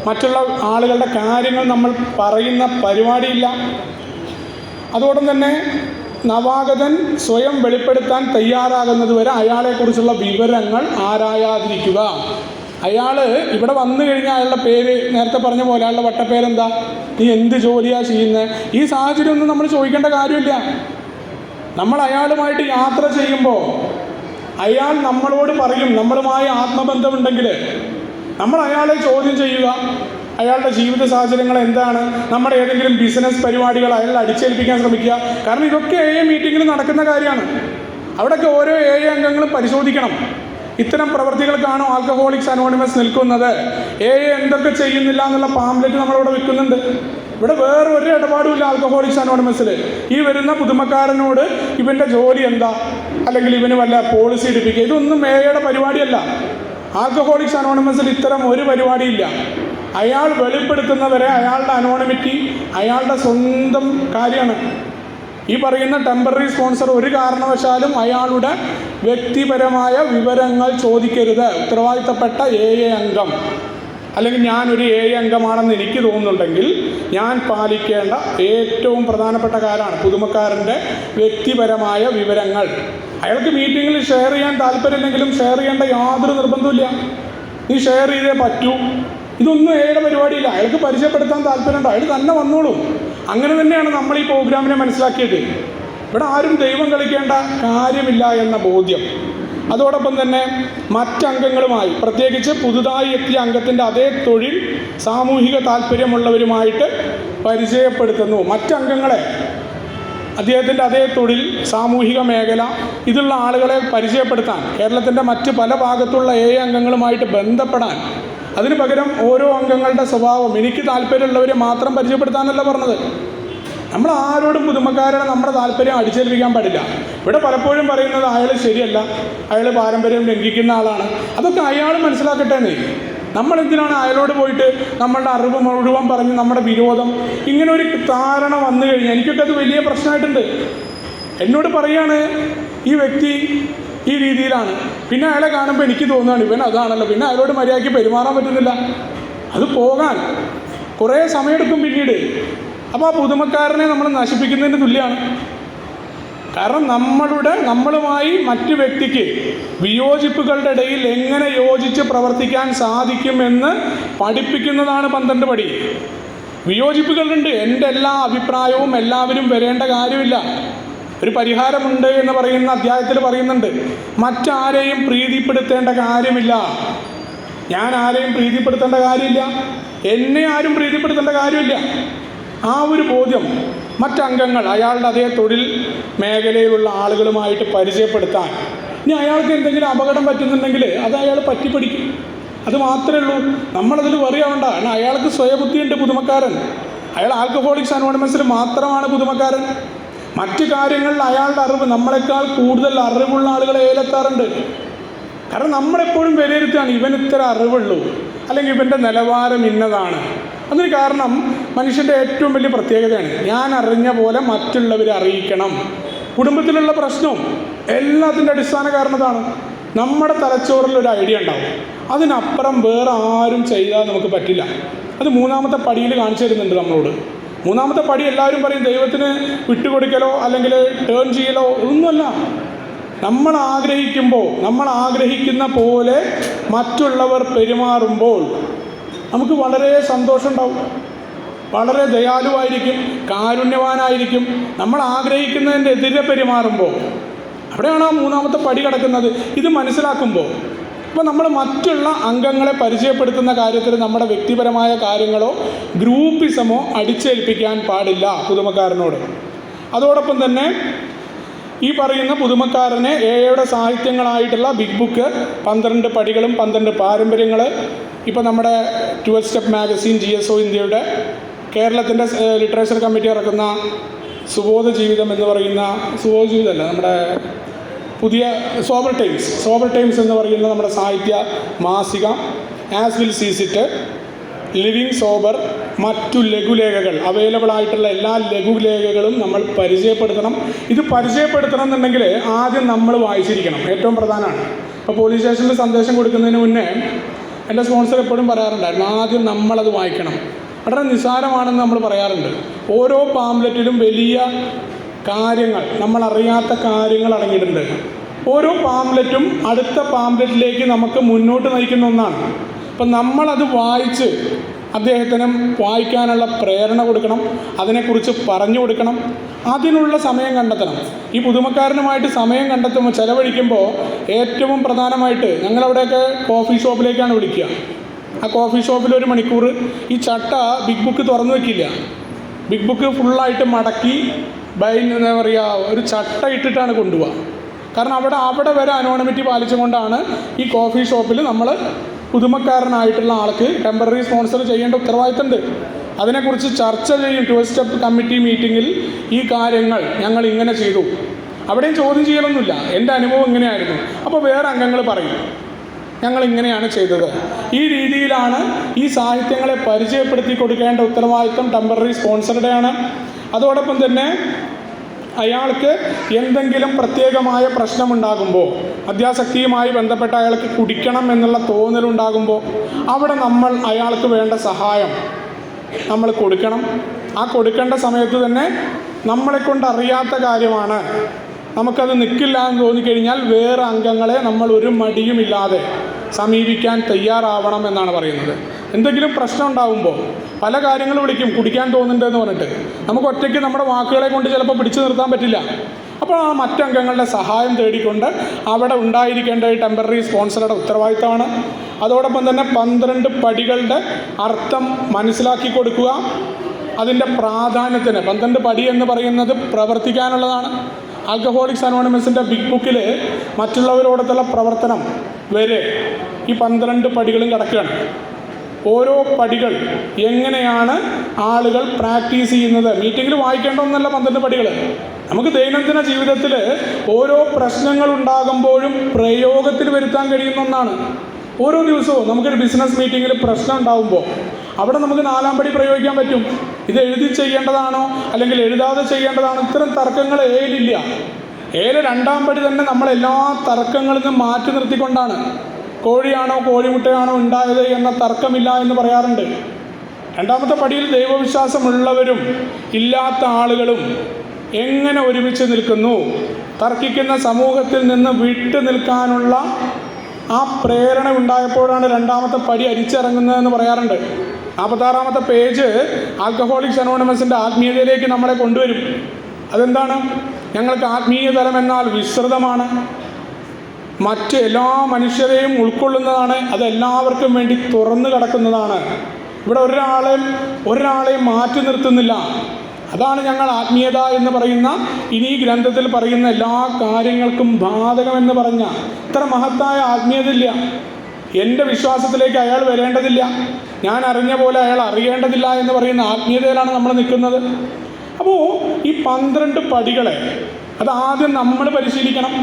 മറ്റുള്ള ആളുകളുടെ കാര്യങ്ങൾ നമ്മൾ പറയുന്ന പരിപാടിയില്ല. അതോടൊപ്പം തന്നെ നവാഗതൻ സ്വയം വെളിപ്പെടുത്താൻ തയ്യാറാകുന്നതുവരെ അയാളെക്കുറിച്ചുള്ള വിവരങ്ങൾ ആരായാതിരിക്കുക. അയാൾ ഇവിടെ വന്നു കഴിഞ്ഞാൽ അയാളുടെ പേര് നേരത്തെ പറഞ്ഞ പോലെ അയാളുടെ വട്ടപ്പേരെന്താ, നീ എന്ത് ജോലിയാണ് ചെയ്യുന്നത്, ഈ സാഹചര്യമൊന്നും നമ്മൾ ചോദിക്കേണ്ട കാര്യമില്ല. നമ്മൾ അയാളുമായിട്ട് യാത്ര ചെയ്യുമ്പോൾ അയാൾ നമ്മളോട് പറയും, നമ്മളുമായി ആത്മബന്ധമുണ്ടെങ്കിൽ നമ്മൾ അയാളെ ചോദ്യം ചെയ്യുക. അയാളുടെ ജീവിത സാഹചര്യങ്ങൾ എന്താണ്, നമ്മുടെ ഏതെങ്കിലും ബിസിനസ് പരിപാടികൾ അയാളെ അടിച്ചേൽപ്പിക്കാൻ ശ്രമിക്കുക. കാരണം ഇതൊക്കെ മീറ്റിങ്ങിൽ നടക്കുന്ന കാര്യമാണ്. അവിടെയൊക്കെ ഓരോ അംഗങ്ങളും പരിശോധിക്കണം. ഇത്തരം പ്രവർത്തികൾക്കാണോ ആൽക്കഹോളിക്സ് അനോണിമസ് നിൽക്കുന്നത്, എന്തൊക്കെ ചെയ്യുന്നില്ല എന്നുള്ള പാംപ്ലെറ്റ് നമ്മളിവിടെ വിൽക്കുന്നുണ്ട്. ഇവിടെ വേറെ ഒരു ഇടപാടുമില്ല ആൽക്കഹോളിക്സ് അനോണിമസിൽ. ഈ വരുന്ന പുതുമക്കാരനോട് ഇവൻ്റെ ജോലി എന്താ, അല്ലെങ്കിൽ ഇവന് വല്ല പോളിസി എടുപ്പിക്കുക, ഇതൊന്നും യുടെ പരിപാടിയല്ല. ആൽക്കഹോളിക്സ് അനോണിമസിൽ ഇത്തരം ഒരു പരിപാടിയില്ല. അയാൾ വെളിപ്പെടുത്തുന്നവരെ അയാളുടെ അനോണിമിറ്റി അയാളുടെ സ്വന്തം കാര്യമാണ്. ഈ പറയുന്ന ടെമ്പററി സ്പോൺസർ ഒരു കാരണവശാലും അയാളുടെ വ്യക്തിപരമായ വിവരങ്ങൾ ചോദിക്കരുത്. ഉത്തരവാദിത്തപ്പെട്ട അംഗം അല്ലെങ്കിൽ ഞാനൊരു അംഗമാണെന്ന് എനിക്ക് തോന്നുന്നുണ്ടെങ്കിൽ ഞാൻ പാലിക്കേണ്ട ഏറ്റവും പ്രധാനപ്പെട്ട കാര്യമാണ് പുതുമക്കാരൻ്റെ വ്യക്തിപരമായ വിവരങ്ങൾ. അയാൾക്ക് മീറ്റിങ്ങിൽ ഷെയർ ചെയ്യാൻ താല്പര്യമില്ലെങ്കിലും ഷെയർ ചെയ്യേണ്ട യാതൊരു നിർബന്ധമില്ല. നീ ഷെയർ ചെയ്തേ പറ്റൂ. ഇതൊന്നും പരിപാടിയില്ല. അയാൾക്ക് പരിചയപ്പെടുത്താൻ താല്പര്യമുണ്ടോ അയാൾ തന്നെ വന്നോളൂ. അങ്ങനെ തന്നെയാണ് നമ്മൾ ഈ പ്രോഗ്രാമിനെ മനസ്സിലാക്കിയത്. ഇവിടെ ആരും ദൈവം കളിക്കേണ്ട കാര്യമില്ല എന്ന ബോധ്യം. അതോടൊപ്പം തന്നെ മറ്റംഗങ്ങളുമായി, പ്രത്യേകിച്ച് പുതുതായി എത്തിയ അംഗത്തിൻ്റെ അതേ തൊഴിൽ സാമൂഹിക താല്പര്യമുള്ളവരുമായിട്ട് പരിചയപ്പെടുത്തുന്നു. മറ്റംഗങ്ങളെ അദ്ദേഹത്തിൻ്റെ അതേ തൊഴിൽ സാമൂഹിക മേഖല ഇതുള്ള ആളുകളെ പരിചയപ്പെടുത്താൻ, കേരളത്തിൻ്റെ മറ്റ് പല ഭാഗത്തുള്ള അംഗങ്ങളുമായിട്ട് ബന്ധപ്പെടാൻ, അതിന് പകരം ഓരോ അംഗങ്ങളുടെ സ്വഭാവം എനിക്ക് താല്പര്യമുള്ളവരെ മാത്രം പരിചയപ്പെടുത്താനല്ല പറഞ്ഞത്. നമ്മൾ ആരോടും പുതുമക്കാരുടെ നമ്മുടെ താല്പര്യം അടിച്ചേൽപ്പിക്കാൻ പാടില്ല. ഇവിടെ പലപ്പോഴും പറയുന്നത് അയാൾ ശരിയല്ല, അയാൾ പാരമ്പര്യം ലംഘിക്കുന്ന ആളാണ്. അതൊക്കെ അയാൾ മനസ്സിലാക്കട്ടെ എന്നേ. നമ്മളെന്തിനാണ് അയാളോട് പോയിട്ട് നമ്മളുടെ അറിവ് മുഴുവൻ പറഞ്ഞ് നമ്മുടെ വിരോധം, ഇങ്ങനെ ഒരു ധാരണ വന്നു കഴിഞ്ഞാൽ എനിക്കൊക്കെ അത് വലിയ പ്രശ്നമായിട്ടുണ്ട്. എന്നോട് പറയാണ് ഈ വ്യക്തി ഈ രീതിയിലാണ്, പിന്നെ അയാളെ കാണുമ്പോൾ എനിക്ക് തോന്നുകയാണ് ഇവൻ അതാണല്ലോ, പിന്നെ അയാളോട് മര്യാദയ്ക്ക് പെരുമാറാൻ പറ്റുന്നില്ല. അത് പോകാൻ കുറേ സമയമെടുക്കും പിന്നീട്. അപ്പോൾ ആ പുതുമക്കാരനെ നമ്മൾ നശിപ്പിക്കുന്നതിന് തുല്യമാണ്. കാരണം നമ്മളുമായി മറ്റു വ്യക്തിക്ക് വിയോജിപ്പുകളുടെ ഇടയിൽ എങ്ങനെ യോജിച്ച് പ്രവർത്തിക്കാൻ സാധിക്കുമെന്ന് പഠിപ്പിക്കുന്നതാണ് 12 പടി. വിയോജിപ്പുകളുണ്ട്, എൻ്റെ എല്ലാ അഭിപ്രായവും എല്ലാവരും വരേണ്ട കാര്യമില്ല. ഒരു പരിഹാരമുണ്ട് എന്ന് പറയുന്ന അധ്യായത്തിൽ പറയുന്നുണ്ട്. മറ്റാരെയും പ്രീതിപ്പെടുത്തേണ്ട കാര്യമില്ല. ഞാൻ ആരെയും പ്രീതിപ്പെടുത്തേണ്ട കാര്യമില്ല, എന്നെ ആരും പ്രീതിപ്പെടുത്തേണ്ട കാര്യമില്ല. ആ ഒരു ബോധ്യം മറ്റംഗങ്ങൾ അയാളുടെ അതേ തൊഴിൽ മേഖലയിലുള്ള ആളുകളുമായിട്ട് പരിചയപ്പെടുത്താൻ. ഇനി അയാൾക്ക് എന്തെങ്കിലും അപകടം പറ്റുന്നുണ്ടെങ്കിൽ അത് അയാൾ പറ്റിപ്പിടിക്കും. അത് മാത്രമേ ഉള്ളൂ. നമ്മളതിൽ പറയാവണ്ട. കാരണം അയാൾക്ക് സ്വയബുദ്ധിയുണ്ട്. പുതുമക്കാരൻ അയാൾ ആൽക്കഹോളിക്സ് അനോണിമസിൽ മാത്രമാണ് പുതുമക്കാരൻ. മറ്റു കാര്യങ്ങളിൽ അയാളുടെ അറിവ് നമ്മളെക്കാൾ കൂടുതൽ അറിവുള്ള ആളുകളെ ഏലെത്താറുണ്ട്. കാരണം നമ്മളെപ്പോഴും വിലയിരുത്തുകയാണ്, ഇവൻ ഇത്ര അറിവുള്ളൂ, അല്ലെങ്കിൽ ഇവൻ്റെ നിലവാരം ഇന്നതാണ്. അതിന് കാരണം മനുഷ്യൻ്റെ ഏറ്റവും വലിയ പ്രത്യേകതയാണ്, ഞാൻ അറിഞ്ഞ പോലെ മറ്റുള്ളവരെ അറിയിക്കണം. കുടുംബത്തിലുള്ള പ്രശ്നവും എല്ലാത്തിൻ്റെ അടിസ്ഥാന കാരണതാണ് നമ്മുടെ തലച്ചോറിൽ ഒരു ഐഡിയ ഉണ്ടാവും. അതിനപ്പുറം വേറെ ആരും ചെയ്താൽ നമുക്ക് പറ്റില്ല. അത് 3-ാമത്തെ പടിയിൽ കാണിച്ചു തരുന്നുണ്ട് നമ്മളോട്. 3-ാമത്തെ പടി എല്ലാവരും പറയും ദൈവത്തിന് വിട്ടുകൊടുക്കലോ അല്ലെങ്കിൽ ടേൺ ചെയ്യലോ ഒന്നുമല്ല. നമ്മൾ ആഗ്രഹിക്കുമ്പോൾ, നമ്മൾ ആഗ്രഹിക്കുന്ന പോലെ മറ്റുള്ളവർ പെരുമാറുമ്പോൾ നമുക്ക് വളരെ സന്തോഷം ഉണ്ടാവും. വളരെ ദയാലുവായിരിക്കും, കാരുണ്യവാനായിരിക്കും. നമ്മൾ ആഗ്രഹിക്കുന്നതിൻ്റെ എതിരെ പെരുമാറുമ്പോൾ അവിടെയാണ് ആ 3-ാമത്തെ പടി കിടക്കുന്നത്. ഇത് മനസ്സിലാക്കുമ്പോൾ അപ്പോൾ നമ്മൾ മറ്റുള്ള അംഗങ്ങളെ പരിചയപ്പെടുത്തുന്ന കാര്യത്തിൽ നമ്മുടെ വ്യക്തിപരമായ കാര്യങ്ങളോ ഗ്രൂപ്പിസമോ അടിച്ചേൽപ്പിക്കാൻ പാടില്ല പുതുമക്കാരനോട്. അതോടൊപ്പം തന്നെ ഈ പറയുന്ന പുതുമക്കാരനെ എയുടെ സാഹിത്യങ്ങളായിട്ടുള്ള ബിഗ് ബുക്ക്, 12 പടികളും 12 പാരമ്പര്യങ്ങൾ, ഇപ്പോൾ നമ്മുടെ 12 സ്റ്റെപ്പ് മാഗസീൻ, GSO ഇന്ത്യയുടെ, കേരളത്തിൻ്റെ ലിറ്ററേച്ചർ കമ്മിറ്റി ഇറക്കുന്ന സുബോധ ജീവിതം എന്ന് പറയുന്ന, സുബോധ ജീവിതമല്ല, നമ്മുടെ പുതിയ സോബർ ടൈംസ് എന്ന് പറയുന്ന നമ്മുടെ സാഹിത്യ മാസിക, ആസ് വിൽ സീസ് ഇറ്റ്, ലിവിങ് സോബർ, മറ്റു ലഘുലേഖകൾ, അവൈലബിൾ ആയിട്ടുള്ള എല്ലാ ലഘുലേഖകളും നമ്മൾ പരിചയപ്പെടുത്തണം. ഇത് പരിചയപ്പെടുത്തണം എന്നുണ്ടെങ്കിൽ ആദ്യം നമ്മൾ വായിച്ചിരിക്കണം, ഏറ്റവും പ്രധാനമാണ്. ഇപ്പോൾ പോലീസ് സ്റ്റേഷനിൽ സന്ദേശം കൊടുക്കുന്നതിന് മുന്നേ എൻ്റെ സ്പോൺസർ എപ്പോഴും പറയാറുണ്ടായിരുന്നു, ആദ്യം നമ്മളത് വായിക്കണം. വളരെ നിസ്സാരമാണെന്ന് നമ്മൾ പറയാറുണ്ട്. ഓരോ പാംലെറ്റിലും വലിയ കാര്യങ്ങൾ, നമ്മളറിയാത്ത കാര്യങ്ങൾ അടങ്ങിയിട്ടുണ്ട്. ഓരോ പാംലെറ്റും അടുത്ത പാംലെറ്റിലേക്ക് നമുക്ക് മുന്നോട്ട് നയിക്കുന്ന ഒന്നാണ്. അപ്പം നമ്മളത് വായിച്ച് അദ്ദേഹത്തിനും വായിക്കാനുള്ള പ്രേരണ കൊടുക്കണം, അതിനെക്കുറിച്ച് പറഞ്ഞു കൊടുക്കണം, അതിനുള്ള സമയം കണ്ടെത്തണം. ഈ പുതുമക്കാരനുമായിട്ട് സമയം കണ്ടെത്തുമ്പോൾ, ചിലവഴിക്കുമ്പോൾ ഏറ്റവും പ്രധാനമായിട്ട് ഞങ്ങളവിടെയൊക്കെ കോഫി ഷോപ്പിലേക്കാണ് വിളിക്കുക. ആ കോഫി ഷോപ്പിൽ 1 മണിക്കൂർ ഈ ചട്ട ബിഗ് ബുക്ക് തുറന്നു വയ്ക്കില്ല. ബിഗ് ബുക്ക് ഫുള്ളായിട്ട് മടക്കി എന്താ പറയുക, ഒരു ചട്ട ഇട്ടിട്ടാണ് കൊണ്ടുപോവുക. കാരണം അവിടെ വരെ അനോണിമിറ്റി പാലിച്ചുകൊണ്ടാണ് ഈ കോഫി ഷോപ്പിൽ നമ്മൾ പുതുമക്കാരനായിട്ടുള്ള ആൾക്ക് ടെമ്പററി സ്പോൺസർ ചെയ്യേണ്ട ഉത്തരവാദിത്തമുണ്ട്. അതിനെക്കുറിച്ച് ചർച്ച ചെയ്യും 12 സ്റ്റെപ്പ് കമ്മിറ്റി മീറ്റിങ്ങിൽ. ഈ കാര്യങ്ങൾ ഞങ്ങൾ ഇങ്ങനെ ചെയ്തു, അവിടെയും ചോദ്യം ചെയ്യലൊന്നുമില്ല, എൻ്റെ അനുഭവം ഇങ്ങനെയായിരുന്നു. അപ്പോൾ വേറെ അംഗങ്ങൾ പറയും ഞങ്ങൾ ഇങ്ങനെയാണ് ചെയ്തത്. ഈ രീതിയിലാണ് ഈ സാഹിത്യങ്ങളെ പരിചയപ്പെടുത്തി കൊടുക്കേണ്ട ഉത്തരവാദിത്തം ടെമ്പററി സ്പോൺസറുടെയാണ്. അതോടൊപ്പം തന്നെ അയാൾക്ക് എന്തെങ്കിലും പ്രത്യേകമായ പ്രശ്നമുണ്ടാകുമ്പോൾ, അത്യാസക്തിയുമായി ബന്ധപ്പെട്ട അയാൾക്ക് കുടിക്കണം എന്നുള്ള തോന്നലുണ്ടാകുമ്പോൾ അവിടെ നമ്മൾ അയാൾക്ക് വേണ്ട സഹായം നമ്മൾ കൊടുക്കണം. ആ കൊടുക്കേണ്ട സമയത്ത് തന്നെ നമ്മളെക്കൊണ്ട് അറിയാത്ത കാര്യമാണ്, നമുക്കത് നിൽക്കില്ല എന്ന് തോന്നിക്കഴിഞ്ഞാൽ വേറെ അംഗങ്ങളെ നമ്മൾ ഒരു മടിയുമില്ലാതെ സമീപിക്കാൻ തയ്യാറാവണം എന്നാണ് പറയുന്നത്. എന്തെങ്കിലും പ്രശ്നം ഉണ്ടാകുമ്പോൾ പല കാര്യങ്ങൾ വിളിക്കും, കുടിക്കാൻ തോന്നുന്നുണ്ടെന്ന് പറഞ്ഞിട്ട്. നമുക്ക് ഒറ്റയ്ക്ക് നമ്മുടെ വാക്കുകളെ കൊണ്ട് ചിലപ്പോൾ പിടിച്ചു നിർത്താൻ പറ്റില്ല. അപ്പോൾ ആ മറ്റംഗങ്ങളുടെ സഹായം തേടിക്കൊണ്ട് അവിടെ ഉണ്ടായിരിക്കേണ്ട ടെമ്പററി സ്പോൺസറുടെ ഉത്തരവാദിത്തമാണ്. അതോടൊപ്പം തന്നെ 12 പടികളുടെ അർത്ഥം മനസ്സിലാക്കി കൊടുക്കുക. അതിൻ്റെ പ്രാധാന്യത്തിന് 12 പടി എന്ന് പറയുന്നത് പ്രവർത്തിക്കാനുള്ളതാണ്. ആൽക്കഹോളിക്സ് അനോണിമസിൻ്റെ ബിഗ് ബുക്കിൽ മറ്റുള്ളവരോടൊത്തുള്ള പ്രവർത്തനം വരെ ഈ 12 പടികളും കിടക്കുകയാണ്. ഓരോ പടികൾ എങ്ങനെയാണ് ആളുകൾ പ്രാക്ടീസ് ചെയ്യുന്നത്, മീറ്റിങ്ങിൽ വായിക്കേണ്ട ഒന്നല്ല 12 പടികൾ. നമുക്ക് ദൈനംദിന ജീവിതത്തിൽ ഓരോ പ്രശ്നങ്ങൾ ഉണ്ടാകുമ്പോഴും പ്രയോഗത്തിൽ വരുത്താൻ കഴിയുന്ന ഒന്നാണ്. ഓരോ ദിവസവും നമുക്കൊരു ബിസിനസ് മീറ്റിങ്ങിൽ പ്രശ്നം ഉണ്ടാകുമ്പോൾ അവിടെ നമുക്ക് 4-ാം പടി പ്രയോഗിക്കാൻ പറ്റും. ഇത് എഴുതി ചെയ്യേണ്ടതാണോ അല്ലെങ്കിൽ എഴുതാതെ ചെയ്യേണ്ടതാണോ, ഇത്തരം തർക്കങ്ങൾ ഏലില്ല. 2-ാം പടി തന്നെ നമ്മളെല്ലാ തർക്കങ്ങളിൽ നിന്നും മാറ്റി നിർത്തിക്കൊണ്ടാണ്. കോഴിയാണോ കോഴിമുട്ടയാണോ ഉണ്ടായത് എന്ന തർക്കമില്ല എന്ന് പറയാറുണ്ട്. 2-ാമത്തെ പടിയിൽ ദൈവവിശ്വാസമുള്ളവരും ഇല്ലാത്ത ആളുകളും എങ്ങനെ ഒരുമിച്ച് നിൽക്കുന്നു, തർക്കിക്കുന്ന സമൂഹത്തിൽ നിന്ന് വിട്ടു നിൽക്കാനുള്ള ആ പ്രേരണ ഉണ്ടായപ്പോഴാണ് രണ്ടാമത്തെ പടി അരിച്ചിറങ്ങുന്നതെന്ന് പറയാറുണ്ട്. 46-ാമത്തെ പേജ് ആൽക്കഹോളിക്സ് അനോണിമസിൻ്റെ ആത്മീയതയിലേക്ക് നമ്മളെ കൊണ്ടുവരും. അതെന്താണ്? ഞങ്ങൾക്ക് ആത്മീയ തലം എന്നാൽ വിസ്തൃതമാണ്, മറ്റ് എല്ലാ മനുഷ്യരെയും ഉൾക്കൊള്ളുന്നതാണ്, അതെല്ലാവർക്കും വേണ്ടി തുറന്നു കിടക്കുന്നതാണ്. ഇവിടെ ഒരാളെയും മാറ്റി നിർത്തുന്നില്ല. അതാണ് ഞങ്ങൾ ആത്മീയത എന്ന് പറയുന്ന ഇനി ഈ ഗ്രന്ഥത്തിൽ പറയുന്ന എല്ലാ കാര്യങ്ങൾക്കും ബാധകമെന്ന് പറഞ്ഞ ഇത്ര മഹത്തായ ആത്മീയതയില്ല. എൻ്റെ വിശ്വാസത്തിലേക്ക് അയാൾ വരേണ്ടതില്ല, ഞാൻ അറിഞ്ഞ പോലെ അയാൾ അറിയേണ്ടതില്ല എന്ന് പറയുന്ന ആത്മീയതയിലാണ് നമ്മൾ നിൽക്കുന്നത്. അപ്പോൾ ഈ 12 പടികളെ അത് ആദ്യം നമ്മൾ പരിശീലിക്കണം,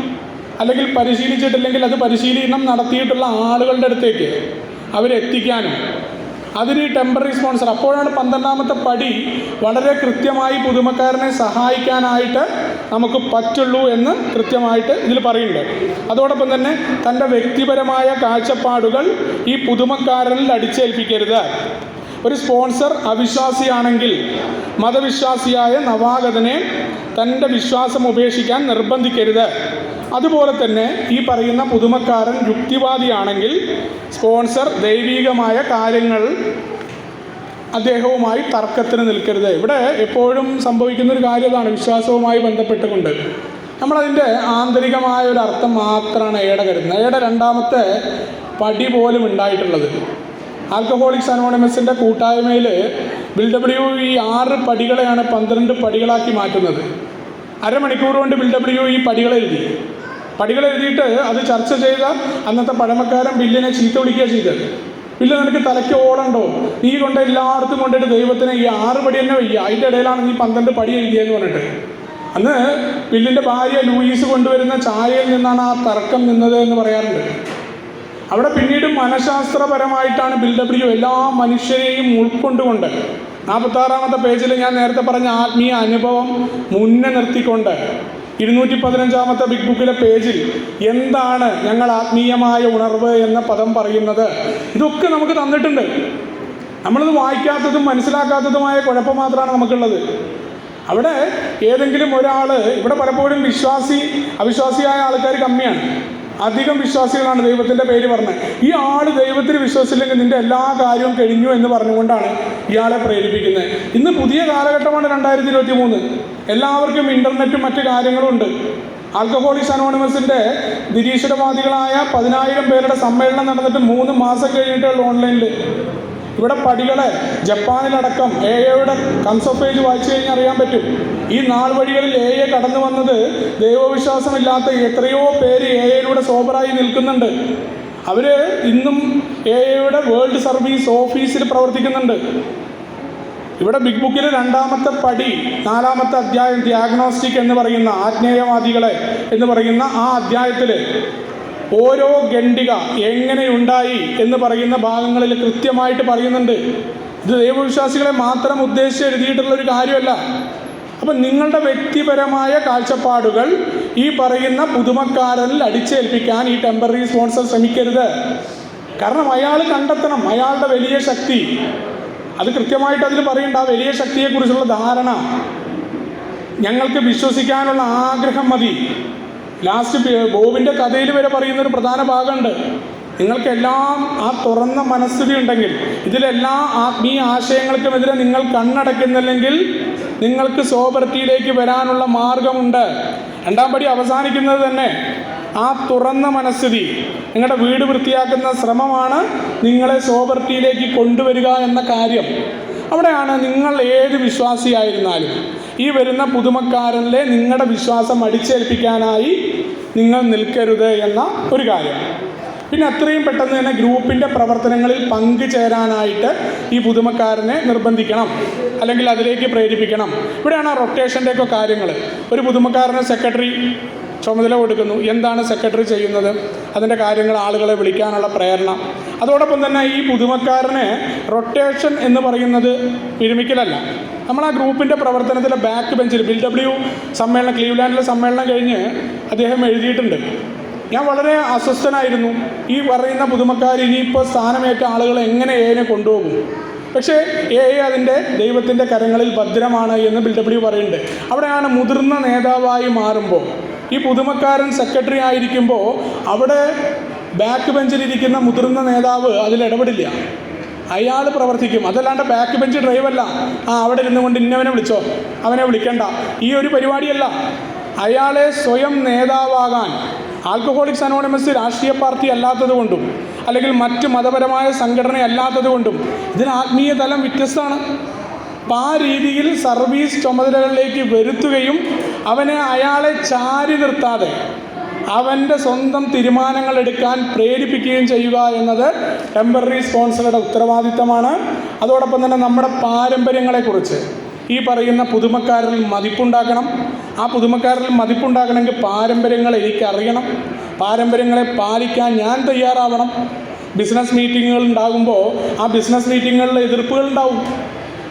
അല്ലെങ്കിൽ പരിശീലിച്ചിട്ടില്ലെങ്കിൽ അത് പരിശീലനം നടത്തിയിട്ടുള്ള ആളുകളുടെ അടുത്തേക്ക് അവരെത്തിക്കാനും അതിന് ടെമ്പററി സ്പോൺസർ. അപ്പോഴാണ് 12-ാമത്തെ പടി വളരെ കൃത്യമായി പുതുമക്കാരനെ സഹായിക്കാനായിട്ട് നമുക്ക് പറ്റുള്ളൂ എന്ന് കൃത്യമായിട്ട് ഇതിൽ പറയുന്നുണ്ട്. അതോടൊപ്പം തന്നെ തൻ്റെ വ്യക്തിപരമായ കാഴ്ചപ്പാടുകൾ ഈ പുതുമക്കാരനിൽ അടിച്ചേൽപ്പിക്കരുത്. ഒരു സ്പോൺസർ അവിശ്വാസിയാണെങ്കിൽ മതവിശ്വാസിയായ നവാഗതനെ തൻ്റെ വിശ്വാസം ഉപേക്ഷിക്കാൻ നിർബന്ധിക്കരുത്. അതുപോലെ തന്നെ ഈ പറയുന്ന പുതുമക്കാരൻ യുക്തിവാദിയാണെങ്കിൽ സ്പോൺസർ ദൈവികമായ കാര്യങ്ങൾ അദ്ദേഹവുമായി തർക്കത്തിന് നിൽക്കരുത്. ഇവിടെ എപ്പോഴും സംഭവിക്കുന്നൊരു കാര്യമാണ് വിശ്വാസവുമായി ബന്ധപ്പെട്ടുകൊണ്ട് നമ്മളതിൻ്റെ ആന്തരികമായ ഒരു അർത്ഥം മാത്രമാണ് എയുടെ കരുതുന്നത്. എയുടെ 2-ാമത്തെ പടി പോലും ഉണ്ടായിട്ടുള്ളത് ആൽക്കഹോളിക്സ് അനോണിമസിൻ്റെ കൂട്ടായ്മയിൽ ബിൽഡബ്ല്യു ഈ 6 പടികളെയാണ് 12 പടികളാക്കി മാറ്റുന്നത്. അരമണിക്കൂർ കൊണ്ട് ബിൽഡബ്ല്യു ഈ പടികളെഴുതിയിട്ട് അത് ചർച്ച ചെയ്ത അന്നത്തെ പഴമക്കാരൻ ബില്ലിനെ ചീത്ത വിളിക്കുക ചെയ്തത്. ബില്ല്, നിനക്ക് തലയ്ക്ക് ഓടണ്ടോ? നീ കൊണ്ട് എല്ലായിടത്തും കൊണ്ടിട്ട് ദൈവത്തിന് ഈ 6 പടി തന്നെ വയ്യ, അതിൻ്റെ ഇടയിലാണ് നീ 12 പടി എഴുതിയെന്ന് പറഞ്ഞിട്ട്. അന്ന് ബില്ലിൻ്റെ ഭാര്യ ലൂയിസ് കൊണ്ടുവരുന്ന ചായയിൽ നിന്നാണ് ആ തർക്കം നിന്നത് എന്ന് പറയാറുണ്ട്. അവിടെ പിന്നീട് മനഃശാസ്ത്രപരമായിട്ടാണ് ബിൽഡബ്ല്യു എല്ലാ മനുഷ്യരെയും ഉൾക്കൊണ്ടുകൊണ്ട് 46-ാമത്തെ പേജിൽ ഞാൻ നേരത്തെ പറഞ്ഞ ആത്മീയ അനുഭവം മുന്നേ നിർത്തിക്കൊണ്ട് 215-ാമത്തെ ബിഗ് ബുക്കിലെ പേജിൽ എന്താണ് ഞങ്ങൾ ആത്മീയമായ ഉണർവ് എന്ന പദം പറയുന്നത്, ഇതൊക്കെ നമുക്ക് തന്നിട്ടുണ്ട്. നമ്മളിത് വായിക്കാത്തതും മനസ്സിലാക്കാത്തതുമായ കുഴപ്പം മാത്രമാണ് നമുക്കുള്ളത്. അവിടെ ഏതെങ്കിലും ഒരാൾ, ഇവിടെ പലപ്പോഴും അവിശ്വാസിയായ ആൾക്കാർ കമ്മിയാണ്, അധികം വിശ്വാസികളാണ് ദൈവത്തിൻ്റെ പേര് പറഞ്ഞത്. ഈ ആൾ ദൈവത്തിൽ വിശ്വസിച്ചില്ലെങ്കിൽ നിൻ്റെ എല്ലാ കാര്യവും കഴിഞ്ഞു എന്ന് പറഞ്ഞുകൊണ്ടാണ് ഇയാളെ പ്രേരിപ്പിക്കുന്നത്. ഇന്ന് പുതിയ കാലഘട്ടമാണ് 2023. എല്ലാവർക്കും ഇൻ്റർനെറ്റും മറ്റു കാര്യങ്ങളും ഉണ്ട്. ആൽക്കഹോളിക്സ് അനോണിമസിൻ്റെ നിരീശ്വരവാദികളായ 10,000 പേരുടെ സമ്മേളനം നടന്നിട്ട് 3 മാസം കഴിഞ്ഞിട്ടുള്ള ഓൺലൈനിൽ. ഇവിടെ പടികളെ ജപ്പാനിലടക്കം എയുടെ കൺസെപ്റ്റ് പേജ് വായിച്ചു കഴിഞ്ഞാൽ അറിയാൻ പറ്റും. ഈ നാൾ വഴികളിൽ എ കടന്നു വന്നത് ദൈവവിശ്വാസമില്ലാത്ത എത്രയോ പേര് എയിലൂടെ സോബറായി നിൽക്കുന്നുണ്ട്. അവർ ഇന്നും എയുടെ വേൾഡ് സർവീസ് ഓഫീസിൽ പ്രവർത്തിക്കുന്നുണ്ട്. ഇവിടെ ബിഗ് ബുക്കിൽ 2-ാമത്തെ പടി 4-ാമത്തെ അധ്യായം ഡയഗ്നോസ്റ്റിക് എന്ന് പറയുന്ന ആജ്ഞേയവാദികളെ എന്ന് പറയുന്ന ആ അധ്യായത്തിൽ ഓരോ ഖണ്ഡിക എങ്ങനെയുണ്ടായി എന്ന് പറയുന്ന ഭാഗങ്ങളിൽ കൃത്യമായിട്ട് പറയുന്നുണ്ട്. ഇത് ദൈവവിശ്വാസികളെ മാത്രം ഉദ്ദേശിച്ച് എഴുതിയിട്ടുള്ളൊരു കാര്യമല്ല. അപ്പം നിങ്ങളുടെ വ്യക്തിപരമായ കാഴ്ചപ്പാടുകൾ ഈ പറയുന്ന പുതുമക്കാരനിൽ അടിച്ചേൽപ്പിക്കാൻ ഈ ടെമ്പററി സ്പോൺസർ ശ്രമിക്കരുത്. കാരണം അയാൾ കണ്ടെത്തണം അയാളുടെ വലിയ ശക്തി. അത് കൃത്യമായിട്ട് അതിൽ പറയേണ്ട ആ വലിയ ശക്തിയെക്കുറിച്ചുള്ള ധാരണ, ഞങ്ങൾക്ക് വിശ്വസിക്കാനുള്ള ആഗ്രഹം മതി. ലാസ്റ്റ് ബോബിൻ്റെ കഥയിൽ വരെ പറയുന്നൊരു പ്രധാന ഭാഗമുണ്ട്. നിങ്ങൾക്കെല്ലാം ആ തുറന്ന മനസ്ഥിതി ഉണ്ടെങ്കിൽ, ഇതിലെല്ലാ ആത്മീയ ആശയങ്ങൾക്കുമെതിരെ നിങ്ങൾ കണ്ണടയ്ക്കുന്നില്ലെങ്കിൽ നിങ്ങൾക്ക് സോബർട്ടിയിലേക്ക് വരാനുള്ള മാർഗമുണ്ട്. 2-ാം പടി അവസാനിക്കുന്നത് തന്നെ ആ തുറന്ന മനസ്ഥിതി. നിങ്ങളുടെ വീട് വൃത്തിയാക്കുന്ന ശ്രമമാണ് നിങ്ങളെ സോബർട്ടിയിലേക്ക് കൊണ്ടുവരിക എന്ന കാര്യം. അവിടെയാണ് നിങ്ങൾ ഏത് വിശ്വാസിയായിരുന്നാലും ഈ വരുന്ന പുതുമക്കാരനിലെ നിങ്ങളുടെ വിശ്വാസം അടിച്ചേൽപ്പിക്കാനായി നിങ്ങൾ നിൽക്കരുത് എന്ന ഒരു കാര്യം. പിന്നെ അത്രയും പെട്ടെന്ന് തന്നെ ഗ്രൂപ്പിൻ്റെ പ്രവർത്തനങ്ങളിൽ പങ്കുചേരാനായിട്ട് ഈ പുതുമക്കാരനെ നിർബന്ധിക്കണം, അല്ലെങ്കിൽ അതിലേക്ക് പ്രേരിപ്പിക്കണം. ഇവിടെയാണ് റൊട്ടേഷൻ്റെയൊക്കെ കാര്യങ്ങൾ. ഒരു പുതുമക്കാരന് സെക്രട്ടറി ചുമതല കൊടുക്കുന്നു. എന്താണ് സെക്രട്ടറി ചെയ്യുന്നത്? അതിൻ്റെ കാര്യങ്ങൾ, ആളുകളെ വിളിക്കാനുള്ള പ്രേരണ. അതോടൊപ്പം തന്നെ ഈ പുതുമക്കാരന് റൊട്ടേഷൻ എന്ന് പറയുന്നത് വിരമിക്കലല്ല. നമ്മൾ ആ ഗ്രൂപ്പിൻ്റെ പ്രവർത്തനത്തിലെ ബാക്ക് ബെഞ്ചിൽ ബിൽഡബ്ല്യു സമ്മേളനം, ക്ലീവ്ലാൻഡിലെ സമ്മേളനം കഴിഞ്ഞ് അദ്ദേഹം എഴുതിയിട്ടുണ്ട്, ഞാൻ വളരെ അസ്വസ്ഥനായിരുന്നു. ഈ പറയുന്ന പുതുമക്കാർ ഇനിയിപ്പോൾ സ്ഥാനമേറ്റ ആളുകൾ എങ്ങനെ കൊണ്ടുപോകും? പക്ഷേ അതിൻ്റെ ദൈവത്തിൻ്റെ കരങ്ങളിൽ ഭദ്രമാണ് എന്ന് ബിൽഡബ്ല്യു പറയുന്നുണ്ട്. അവിടെയാണ് മുതിർന്ന നേതാവായി മാറുമ്പോൾ, ഈ പുതുമക്കാരൻ സെക്രട്ടറി ആയിരിക്കുമ്പോൾ അവിടെ ബാക്ക് ബെഞ്ചിലിരിക്കുന്ന മുതിർന്ന നേതാവ് അതിൽ ഇടപെടില്ല. അയാൾ പ്രവർത്തിക്കും. അതല്ലാണ്ട് ബാക്ക് ബെഞ്ച് ഡ്രൈവല്ല, അവിടെ ഇരുന്നു കൊണ്ട് ഇന്നവനെ വിളിച്ചോ, അവനെ വിളിക്കണ്ട, ഈ ഒരു പരിപാടിയല്ല. അയാളെ സ്വയം നേതാവാകാൻ, ആൽക്കഹോളിക്സ് അനോണിമസ് രാഷ്ട്രീയ പാർട്ടി അല്ലാത്തത് കൊണ്ടും അല്ലെങ്കിൽ മറ്റ് മതപരമായ സംഘടന അല്ലാത്തത് കൊണ്ടും ഇതിന് ആത്മീയ തലം വ്യത്യസ്തമാണ്. അപ്പം ആ രീതിയിൽ സർവീസ് ചുമതലകളിലേക്ക് വരുത്തുകയും അയാളെ ചാരി നിർത്താതെ അവൻ്റെ സ്വന്തം തീരുമാനങ്ങൾ എടുക്കാൻ പ്രേരിപ്പിക്കുകയും ചെയ്യുക എന്നത് ടെമ്പററി സ്പോൺസറുടെ ഉത്തരവാദിത്തമാണ്. അതോടൊപ്പം തന്നെ നമ്മുടെ പാരമ്പര്യങ്ങളെക്കുറിച്ച് ഈ പറയുന്ന പുതുമക്കാരിൽ മതിപ്പുണ്ടാക്കണം. ആ പുതുമക്കാരിൽ മതിപ്പുണ്ടാക്കണമെങ്കിൽ പാരമ്പര്യങ്ങൾ എനിക്കറിയണം, പാരമ്പര്യങ്ങളെ പാലിക്കാൻ ഞാൻ തയ്യാറാവണം. ബിസിനസ് മീറ്റിങ്ങുകൾ ഉണ്ടാകുമ്പോൾ ആ ബിസിനസ് മീറ്റിങ്ങുകളിൽ എതിർപ്പുകൾ ഉണ്ടാവും.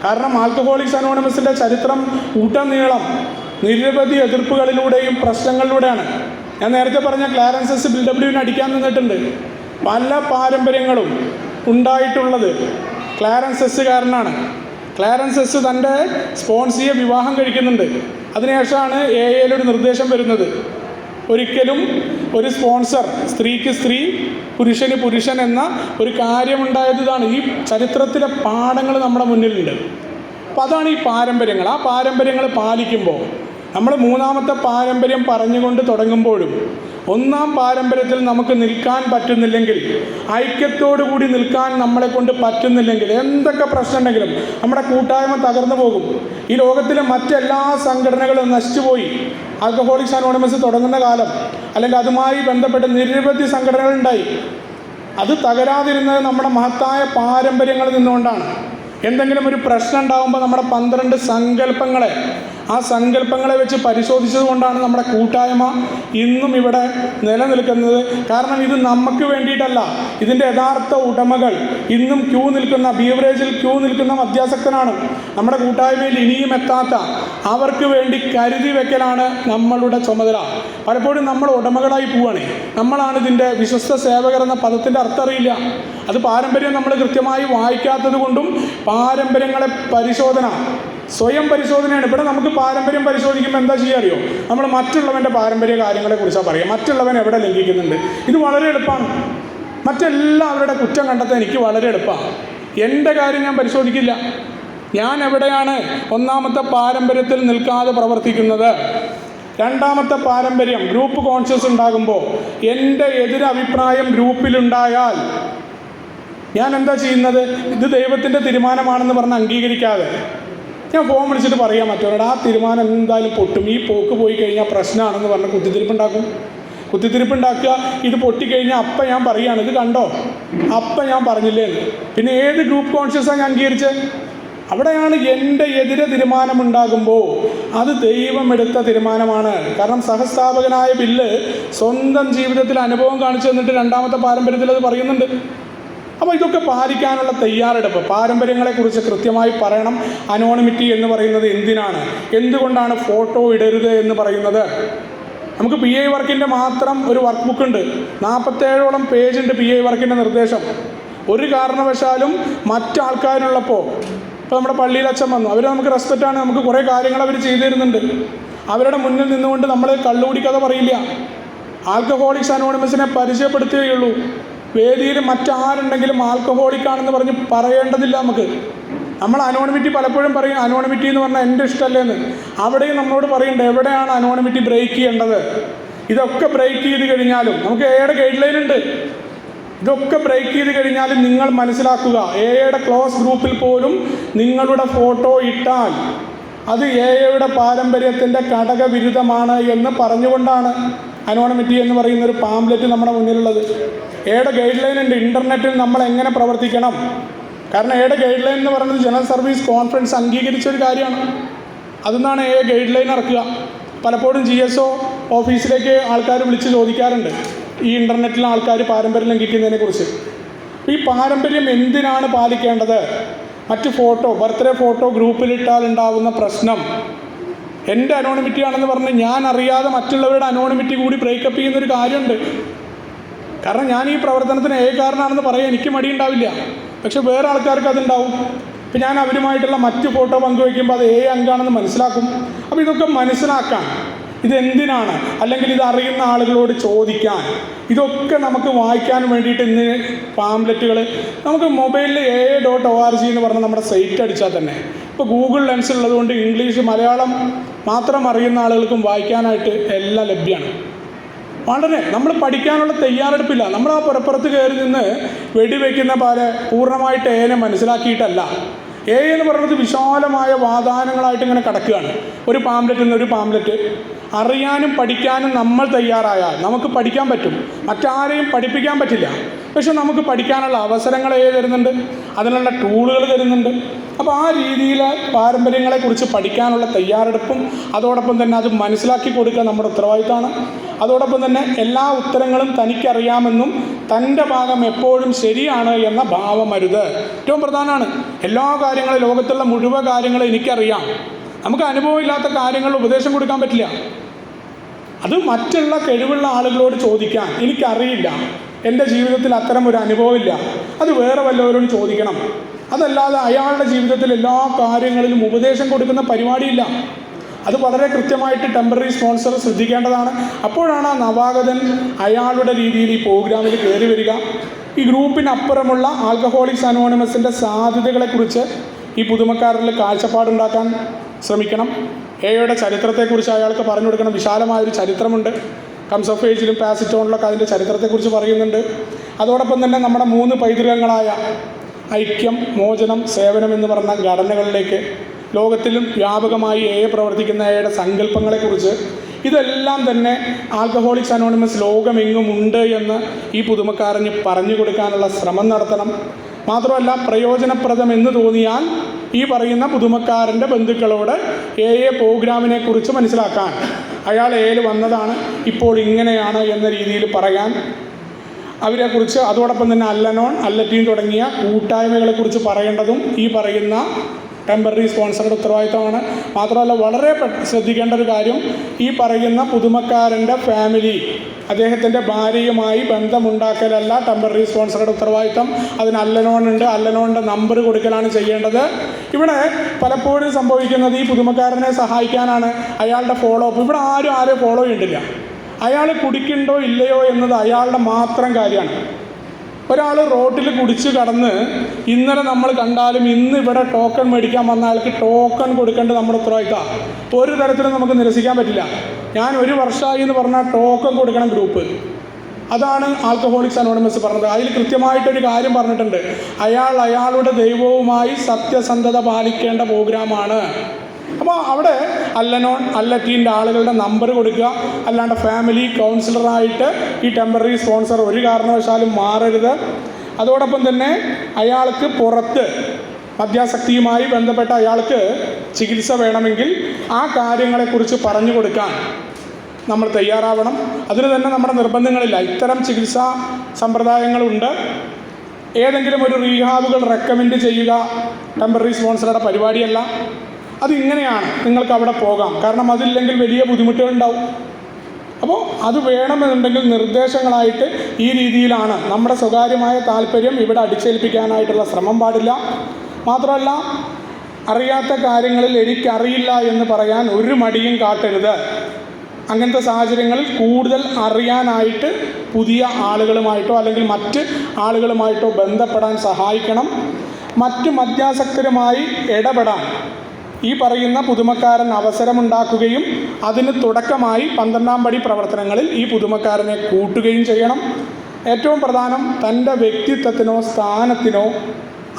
കാരണം ആൽക്കഹോളിക്സ് അനോണിമസിൻ്റെ ചരിത്രം ഉടനീളം നിരവധി എതിർപ്പുകളിലൂടെയും പ്രശ്നങ്ങളിലൂടെയാണ്. ഞാൻ നേരത്തെ പറഞ്ഞ ക്ലാരൻസസ് ബിൽഡബ്ല്യുവിന് അടിക്കാൻ നിന്നിട്ടുണ്ട്. പല പാരമ്പര്യങ്ങളും ഉണ്ടായിട്ടുള്ളത് ക്ലാരൻസസ്സുകാരനാണ്. ക്ലാരൻസസ് തൻ്റെ സ്പോൺസിയെ വിവാഹം കഴിക്കുന്നുണ്ട്. അതിനുശേഷമാണ് ഒരു നിർദ്ദേശം വരുന്നത്, ഒരിക്കലും ഒരു സ്പോൺസർ സ്ത്രീക്ക് സ്ത്രീ പുരുഷന് പുരുഷൻ എന്ന ഒരു കാര്യമുണ്ടായതാണ്. ഈ ചരിത്രത്തിലെ പാഠങ്ങൾ നമ്മുടെ മുന്നിലുണ്ട്. അപ്പോൾ അതാണ് ഈ പാരമ്പര്യങ്ങൾ. ആ പാരമ്പര്യങ്ങൾ പാലിക്കുമ്പോൾ നമ്മൾ മൂന്നാമത്തെ പാരമ്പര്യം പറഞ്ഞുകൊണ്ട് തുടങ്ങുമ്പോഴും ഒന്നാം പാരമ്പര്യത്തിൽ നമുക്ക് നിൽക്കാൻ പറ്റുന്നില്ലെങ്കിൽ, ഐക്യത്തോടു കൂടി നിൽക്കാൻ നമ്മളെ കൊണ്ട് പറ്റുന്നില്ലെങ്കിൽ, എന്തൊക്കെ പ്രശ്നം ഉണ്ടെങ്കിലും നമ്മുടെ കൂട്ടായ്മ തകർന്നു പോകും. ഈ ലോകത്തിലെ മറ്റെല്ലാ സംഘടനകളും നശിച്ചുപോയി. ആൽക്കഹോളിക്സ് അനോണിമസ് തുടങ്ങുന്ന കാലം അല്ലെങ്കിൽ അതുമായി ബന്ധപ്പെട്ട് നിരവധി സംഘടനകളുണ്ടായി. അത് തകരാതിരുന്നത് നമ്മുടെ മഹത്തായ പാരമ്പര്യങ്ങളിൽ നിന്നുകൊണ്ടാണ്. എന്തെങ്കിലും ഒരു പ്രശ്നം ഉണ്ടാകുമ്പോൾ നമ്മുടെ 12 സങ്കല്പങ്ങളെ ആ സങ്കല്പങ്ങളെ വെച്ച് പരിശോധിച്ചത് കൊണ്ടാണ് നമ്മുടെ കൂട്ടായ്മ ഇന്നും ഇവിടെ നിലനിൽക്കുന്നത്. കാരണം ഇത് നമുക്ക് വേണ്ടിയിട്ടല്ല, ഇതിൻ്റെ യഥാർത്ഥ ഉടമകൾ ഇന്നും ബീവറേജിൽ ക്യൂ നിൽക്കുന്ന മദ്യാസക്തനാണ്. നമ്മുടെ കൂട്ടായ്മയിൽ ഇനിയും എത്താത്ത അവർക്ക് വേണ്ടി കരുതി വെക്കലാണ് നമ്മളുടെ ചുമതല. പലപ്പോഴും നമ്മൾ ഉടമകളായി പോവുകയാണ്. നമ്മളാണ് ഇതിൻ്റെ വിശ്വസ്ത സേവകർ എന്ന പദത്തിൻ്റെ അർത്ഥം അറിയില്ല. അത് പാരമ്പര്യം നമ്മൾ കൃത്യമായി വായിക്കാത്തത് കൊണ്ടും പാരമ്പര്യങ്ങളെ സ്വയം പരിശോധനയാണ്. ഇവിടെ നമുക്ക് പാരമ്പര്യം പരിശോധിക്കുമ്പോൾ എന്താ ചെയ്യുക അറിയോ? നമ്മൾ മറ്റുള്ളവൻ്റെ പാരമ്പര്യ കാര്യങ്ങളെക്കുറിച്ചാണ് പറയുക. മറ്റുള്ളവൻ എവിടെ ലംഘിക്കുന്നുണ്ട്. ഇത് വളരെ എളുപ്പമാണ്. മറ്റെല്ലാവരുടെ കുറ്റം കണ്ടെത്താൻ എനിക്ക് വളരെ എളുപ്പമാണ്. എൻ്റെ കാര്യം ഞാൻ പരിശോധിക്കില്ല. ഞാൻ എവിടെയാണ് ഒന്നാമത്തെ പാരമ്പര്യത്തിൽ നിൽക്കാതെ പ്രവർത്തിക്കുന്നത്? രണ്ടാമത്തെ പാരമ്പര്യം ഗ്രൂപ്പ് കോൺഷ്യസ് ഉണ്ടാകുമ്പോൾ എൻ്റെ എതിരഭിപ്രായം ഗ്രൂപ്പിലുണ്ടായാൽ ഞാൻ എന്താ ചെയ്യുന്നത്? ഇത് ദൈവത്തിൻ്റെ തീരുമാനമാണെന്ന് പറഞ്ഞ് അംഗീകരിക്കാതെ ഞാൻ ഫോൺ വിളിച്ചിട്ട് പറയാൻ മറ്റവരോട് ആ തീരുമാനം എന്തായാലും പൊട്ടും, ഈ പോക്ക് പോയി കഴിഞ്ഞാൽ പ്രശ്നമാണെന്ന് പറഞ്ഞ് കുത്തിത്തിരിപ്പുണ്ടാക്കുക. ഇത് പൊട്ടിക്കഴിഞ്ഞാൽ അപ്പം ഞാൻ പറയുകയാണ്, ഇത് കണ്ടോ അപ്പം ഞാൻ പറഞ്ഞില്ലേ എന്ന്. പിന്നെ ഏത് ഗ്രൂപ്പ് കോൺഷ്യസാണ് ഞാൻ അംഗീകരിച്ചത്? അവിടെയാണ് എൻ്റെ എതിരെ തീരുമാനമുണ്ടാകുമ്പോൾ അത് ദൈവം എടുത്ത തീരുമാനമാണ്. കാരണം സഹസ്ഥാപകനായ ബില്ല് സ്വന്തം ജീവിതത്തിൽ അനുഭവം കാണിച്ചു തന്നിട്ട് രണ്ടാമത്തെ പാരമ്പര്യത്തിൽ അത് പറയുന്നുണ്ട്. അപ്പോൾ ഇതൊക്കെ പാലിക്കാനുള്ള തയ്യാറെടുപ്പ്, പാരമ്പര്യങ്ങളെക്കുറിച്ച് കൃത്യമായി പറയണം. അനോണിമിറ്റി എന്ന് പറയുന്നത് എന്തുകൊണ്ടാണ് ഫോട്ടോ ഇടരുത് എന്ന് പറയുന്നത്? നമുക്ക് PI വർക്കിൻ്റെ മാത്രം ഒരു വർക്ക് ബുക്ക് ഉണ്ട്, 47ഓളം പേജുണ്ട് PI വർക്കിൻ്റെ നിർദ്ദേശം. ഒരു കാരണവശാലും മറ്റാൾക്കാരുള്ളപ്പോൾ, ഇപ്പോൾ നമ്മുടെ പള്ളിയിൽ അച്ഛൻ വന്നു, അവർ നമുക്ക് റെസ്പെക്റ്റാണ്, നമുക്ക് കുറേ കാര്യങ്ങൾ അവർ ചെയ്തു തരുന്നുണ്ട്. അവരുടെ മുന്നിൽ നിന്നുകൊണ്ട് നമ്മൾ കള്ളുകുടിക്കഥ പറയില്ല. ആൽക്കഹോളിക്സ് അനോണിമസിനെ പരിചയപ്പെടുത്തുകയുള്ളൂ. വേദിയിൽ മറ്റാരുണ്ടെങ്കിലും ആൽക്കഹോളിക്കാണെന്ന് പറഞ്ഞ് പറയേണ്ടതില്ല. നമ്മൾ അനോണിമിറ്റി പലപ്പോഴും പറയും, അനോണിമിറ്റി എന്ന് പറഞ്ഞാൽ എൻ്റെ ഇഷ്ടമല്ലേന്ന്. അവിടെയും നമ്മളോട് പറയേണ്ടത് എവിടെയാണ് അനോണിമിറ്റി ബ്രേക്ക് ചെയ്യേണ്ടത്. ഇതൊക്കെ ബ്രേക്ക് ചെയ്ത് കഴിഞ്ഞാലും നമുക്ക് ഗൈഡ് ലൈൻ ഉണ്ട്. ഇതൊക്കെ ബ്രേക്ക് ചെയ്ത് കഴിഞ്ഞാലും നിങ്ങൾ മനസ്സിലാക്കുക, ക്ലോസ് ഗ്രൂപ്പിൽ പോലും നിങ്ങളുടെ ഫോട്ടോ ഇട്ടാൽ അത് പാരമ്പര്യത്തിൻ്റെ ഘടകവിരുദ്ധമാണ് എന്ന് പറഞ്ഞുകൊണ്ടാണ് അനോണിമിറ്റി എന്ന് പറയുന്ന ഒരു പാംപ്ലെറ്റ് നമ്മുടെ മുന്നിലുള്ളത്. ഗൈഡ് ലൈൻ ഉണ്ട്. ഇൻ്റർനെറ്റിൽ നമ്മൾ എങ്ങനെ പ്രവർത്തിക്കണം. കാരണം ഗൈഡ് ലൈൻ എന്ന് പറയുന്നത് ജനറൽ സർവീസ് കോൺഫറൻസ് അംഗീകരിച്ചൊരു കാര്യമാണ്. അതെന്നാണ് ഗൈഡ് ലൈൻ ഇറക്കുക. പലപ്പോഴും GSO ഓഫീസിലേക്ക് ആൾക്കാർ വിളിച്ച് ചോദിക്കാറുണ്ട് ഈ ഇൻ്റർനെറ്റിലെ ആൾക്കാർ പാരമ്പര്യം ലംഘിക്കുന്നതിനെക്കുറിച്ച്. ഈ പാരമ്പര്യം എന്തിനാണ് പാലിക്കേണ്ടത്? മറ്റ് ബർത്ത്ഡേ ഫോട്ടോ ഗ്രൂപ്പിലിട്ടാൽ ഉണ്ടാകുന്ന പ്രശ്നം എൻ്റെ അനോണിമിറ്റി ആണെന്ന് പറഞ്ഞ് ഞാൻ അറിയാതെ മറ്റുള്ളവരുടെ അനോണിമിറ്റി കൂടി ബ്രേക്കപ്പ് ചെയ്യുന്നൊരു കാര്യമുണ്ട്. കാരണം ഞാൻ ഈ പ്രവർത്തനത്തിന് കാരണമാണെന്ന് പറയാൻ എനിക്ക് മടിയുണ്ടാവില്ല. പക്ഷെ വേറെ ആൾക്കാർക്ക് അതുണ്ടാവും. ഇപ്പം ഞാൻ അവരുമായിട്ടുള്ള മറ്റ് ഫോട്ടോ പങ്കുവയ്ക്കുമ്പോൾ അത് അംഗമാണെന്ന് മനസ്സിലാക്കും. അപ്പോൾ ഇതൊക്കെ മനസ്സിലാക്കാൻ, ഇതെന്തിനാണ്, അല്ലെങ്കിൽ ഇത് അറിയുന്ന ആളുകളോട് ചോദിക്കാൻ, ഇതൊക്കെ നമുക്ക് വായിക്കാൻ വേണ്ടിയിട്ട് ഇന്ന് പാംലെറ്റുകൾ നമുക്ക് മൊബൈലിൽ AA.org എന്ന് പറഞ്ഞ നമ്മുടെ സൈറ്റ് അടിച്ചാൽ തന്നെ ഇപ്പോൾ ഗൂഗിൾ ലെൻസ് ഉള്ളതുകൊണ്ട് ഇംഗ്ലീഷ് മലയാളം മാത്രം അറിയുന്ന ആളുകൾക്കും വായിക്കാനായിട്ട് എല്ലാം ലഭ്യമാണ്. വളരെ നമ്മൾ പഠിക്കാനുള്ള തയ്യാറെടുപ്പില്ല. നമ്മൾ ആ പുറപ്പുറത്ത് കയറി നിന്ന് വെടിവെക്കുന്ന പോലെ പൂർണ്ണമായിട്ട് എനെ മനസ്സിലാക്കിയിട്ടല്ല. എന്ന് പറയുന്നത് വിശാലമായ വാതാനങ്ങളായിട്ട് ഇങ്ങനെ കിടക്കുകയാണ്. ഒരു പാംലെറ്റിൽ നിന്ന് ഒരു പാംലെറ്റ് അറിയാനും പഠിക്കാനും നമ്മൾ തയ്യാറായാൽ നമുക്ക് പഠിക്കാൻ പറ്റും. മറ്റാരെയും പഠിപ്പിക്കാൻ പറ്റില്ല, പക്ഷെ നമുക്ക് പഠിക്കാനുള്ള അവസരങ്ങൾ തരുന്നുണ്ട്, അതിനുള്ള ടൂളുകൾ തരുന്നുണ്ട്. അപ്പോൾ ആ രീതിയിൽ പാരമ്പര്യങ്ങളെക്കുറിച്ച് പഠിക്കാനുള്ള തയ്യാറെടുപ്പും അതോടൊപ്പം തന്നെ അത് മനസ്സിലാക്കി കൊടുക്കുക നമ്മുടെ ഉത്തരവാദിത്തമാണ്. അതോടൊപ്പം തന്നെ എല്ലാ ഉത്തരങ്ങളും തനിക്കറിയാമെന്നും തൻ്റെ ഭാഗം എപ്പോഴും ശരിയാണ് എന്ന ഭാവമരുത് ഏറ്റവും പ്രധാനമാണ്. എല്ലാ കാര്യങ്ങളും, ലോകത്തുള്ള മുഴുവൻ കാര്യങ്ങളും എനിക്കറിയാം, നമുക്ക് അനുഭവമില്ലാത്ത കാര്യങ്ങൾ ഉപദേശം കൊടുക്കാൻ പറ്റില്ല. അത് മറ്റുള്ള കഴിവുള്ള ആളുകളോട് ചോദിക്കാൻ, എനിക്കറിയില്ല, എൻ്റെ ജീവിതത്തിൽ അത്തരം ഒരു അനുഭവമില്ല, അത് വേറെ വല്ലവരോടും ചോദിക്കണം. അതല്ലാതെ അയാളുടെ ജീവിതത്തിൽ എല്ലാ കാര്യങ്ങളിലും ഉപദേശം കൊടുക്കുന്ന പരിപാടിയില്ല. അത് വളരെ കൃത്യമായിട്ട് ടെമ്പററി സ്പോൺസർ ശ്രദ്ധിക്കേണ്ടതാണ്. അപ്പോഴാണ് ആ നവാഗതൻ അയാളുടെ രീതിയിൽ ഈ പ്രോഗ്രാമിൽ കയറി വരിക. ഈ ഗ്രൂപ്പിനപ്പുറമുള്ള ആൽക്കഹോളിക്സ് അനോണിമസിൻ്റെ സാധ്യതകളെക്കുറിച്ച് ഈ പുതുമക്കാരിൽ കാഴ്ചപ്പാടുണ്ടാക്കാൻ ശ്രമിക്കണം. എയുടെ ചരിത്രത്തെക്കുറിച്ച് അയാൾക്ക് പറഞ്ഞു കൊടുക്കണം. വിശാലമായൊരു ചരിത്രമുണ്ട്. കംസ് ഓഫ് ഏജിലും പാസിറ്റോണിലൊക്കെ അതിൻ്റെ ചരിത്രത്തെക്കുറിച്ച് പറയുന്നുണ്ട്. അതോടൊപ്പം തന്നെ നമ്മുടെ 3 പൈതൃകങ്ങളായ ഐക്യം, മോചനം, സേവനം എന്ന് പറഞ്ഞ ഘടനകളിലേക്ക് ലോകത്തിലും വ്യാപകമായി പ്രവർത്തിക്കുന്ന എയുടെ സങ്കല്പങ്ങളെക്കുറിച്ച് ഇതെല്ലാം തന്നെ ആൽക്കഹോളിക്സ് അനോണിമസ് ലോകമെങ്ങും ഉണ്ട് എന്ന് ഈ പുതുമക്കാരന് പറഞ്ഞു കൊടുക്കാനുള്ള ശ്രമം നടത്തണം. മാത്രമല്ല, പ്രയോജനപ്രദം എന്ന് തോന്നിയാൽ ഈ പറയുന്ന പുതുമക്കാരൻ്റെ ബന്ധുക്കളോട് പ്രോഗ്രാമിനെ കുറിച്ച് മനസ്സിലാക്കാൻ, അയാൾ വന്നതാണ്, ഇപ്പോൾ ഇങ്ങനെയാണ് എന്ന രീതിയിൽ പറയാൻ അവരെക്കുറിച്ച്, അതോടൊപ്പം തന്നെ അല്ലനോൺ, അല്ലറ്റീൻ തുടങ്ങിയ കൂട്ടായ്മകളെക്കുറിച്ച് പറയേണ്ടതും ഈ പറയുന്ന ടെമ്പററി സ്പോൺസറുടെ ഉത്തരവാദിത്തമാണ്. മാത്രമല്ല, വളരെ ശ്രദ്ധിക്കേണ്ട ഒരു കാര്യം, ഈ പറയുന്ന പുതുമക്കാരൻ്റെ ഫാമിലി, അദ്ദേഹത്തിൻ്റെ ഭാര്യയുമായി ബന്ധമുണ്ടാക്കലല്ല ടെമ്പററി സ്പോൺസറുടെ ഉത്തരവാദിത്തം. അതിന് അല്ലനോണുണ്ട്, അല്ലനോണിൻ്റെ നമ്പർ കൊടുക്കലാണ് ചെയ്യേണ്ടത്. ഇവിടെ പലപ്പോഴും സംഭവിക്കുന്നത് ഈ പുതുമക്കാരനെ സഹായിക്കാനാണ് അയാളുടെ ഫോളോ അപ്പ്. ഇവിടെ ആരും ഫോളോ ചെയ്യണ്ടില്ല. അയാൾ കുടിക്കുന്നുണ്ടോ ഇല്ലയോ എന്നത് അയാളുടെ മാത്രം കാര്യമാണ്. ഒരാൾ റോട്ടിൽ കുടിച്ച് കടന്ന് ഇന്നലെ നമ്മൾ കണ്ടാലും ഇന്ന് ഇവിടെ ടോക്കൺ മേടിക്കാൻ വന്ന ആൾക്ക് ടോക്കൺ കൊടുക്കേണ്ടത് നമ്മുടെ ഉത്തരവാദിത്തമാണ്. ഒരു തരത്തിലും നമുക്ക് നിരസിക്കാൻ പറ്റില്ല. ഞാൻ 1 വർഷമായി എന്ന് പറഞ്ഞാൽ ടോക്കൺ കൊടുക്കണം ഗ്രൂപ്പ്. അതാണ് ആൽക്കഹോളിക്സ് അനോണിമസ് പറഞ്ഞത്. അതിൽ കൃത്യമായിട്ടൊരു കാര്യം പറഞ്ഞിട്ടുണ്ട്. അയാളുടെ ദൈവവുമായി സത്യസന്ധത പാലിക്കേണ്ട പ്രോഗ്രാമാണ്. അപ്പോൾ അവിടെ അല്ലനോൺ, അല്ലറ്റീൻ്റെ ആളുകളുടെ നമ്പർ കൊടുക്കുക. അല്ലാണ്ട് ഫാമിലി കൗൺസിലറായിട്ട് ഈ ടെമ്പററി സ്പോൺസർ ഒരു കാരണവശാലും മാറരുത്. അതോടൊപ്പം തന്നെ അയാൾക്ക് പുറത്ത് മദ്യാസക്തിയുമായി ബന്ധപ്പെട്ട അയാൾക്ക് ചികിത്സ വേണമെങ്കിൽ ആ കാര്യങ്ങളെക്കുറിച്ച് പറഞ്ഞു കൊടുക്കാൻ നമ്മൾ തയ്യാറാവണം. അതിന് തന്നെ നമ്മുടെ നിർബന്ധങ്ങളില്ല. ഇത്തരം ചികിത്സാ സമ്പ്രദായങ്ങളുണ്ട്. ഏതെങ്കിലും ഒരു റീഹാബുകൾ റെക്കമെൻഡ് ചെയ്യുക ടെമ്പററി സ്പോൺസറുടെ പരിപാടിയല്ല. അതിങ്ങനെയാണ്, നിങ്ങൾക്ക് അവിടെ പോകാം, കാരണം അതില്ലെങ്കിൽ വലിയ ബുദ്ധിമുട്ടുകളുണ്ടാവും. അപ്പോൾ അത് വേണമെന്നുണ്ടെങ്കിൽ നിർദ്ദേശങ്ങളായിട്ട് ഈ രീതിയിലാണ്. നമ്മുടെ സ്വകാര്യമായ താല്പര്യം ഇവിടെ അടിച്ചേൽപ്പിക്കാനായിട്ടുള്ള ശ്രമം പാടില്ല. മാത്രമല്ല, അറിയാത്ത കാര്യങ്ങളിൽ എനിക്കറിയില്ല എന്ന് പറയാൻ ഒരു മടിയും കാട്ടരുത്. അങ്ങനത്തെ സാഹചര്യങ്ങളിൽ കൂടുതൽ അറിയാനായിട്ട് പുതിയ ആളുകളുമായിട്ടോ അല്ലെങ്കിൽ മറ്റ് ആളുകളുമായിട്ടോ ബന്ധപ്പെടാൻ സഹായിക്കണം. മറ്റ് മദ്യാസക്തരുമായി ഇടപെടാൻ ഈ പറയുന്ന പുതുമക്കാരൻ അവസരമുണ്ടാക്കുകയും അതിന് തുടക്കമായി 12ാം പടി പ്രവർത്തനങ്ങളിൽ ഈ പുതുമക്കാരനെ കൂട്ടുകയും ചെയ്യണം. ഏറ്റവും പ്രധാനം, തൻ്റെ വ്യക്തിത്വത്തിനോ സ്ഥാനത്തിനോ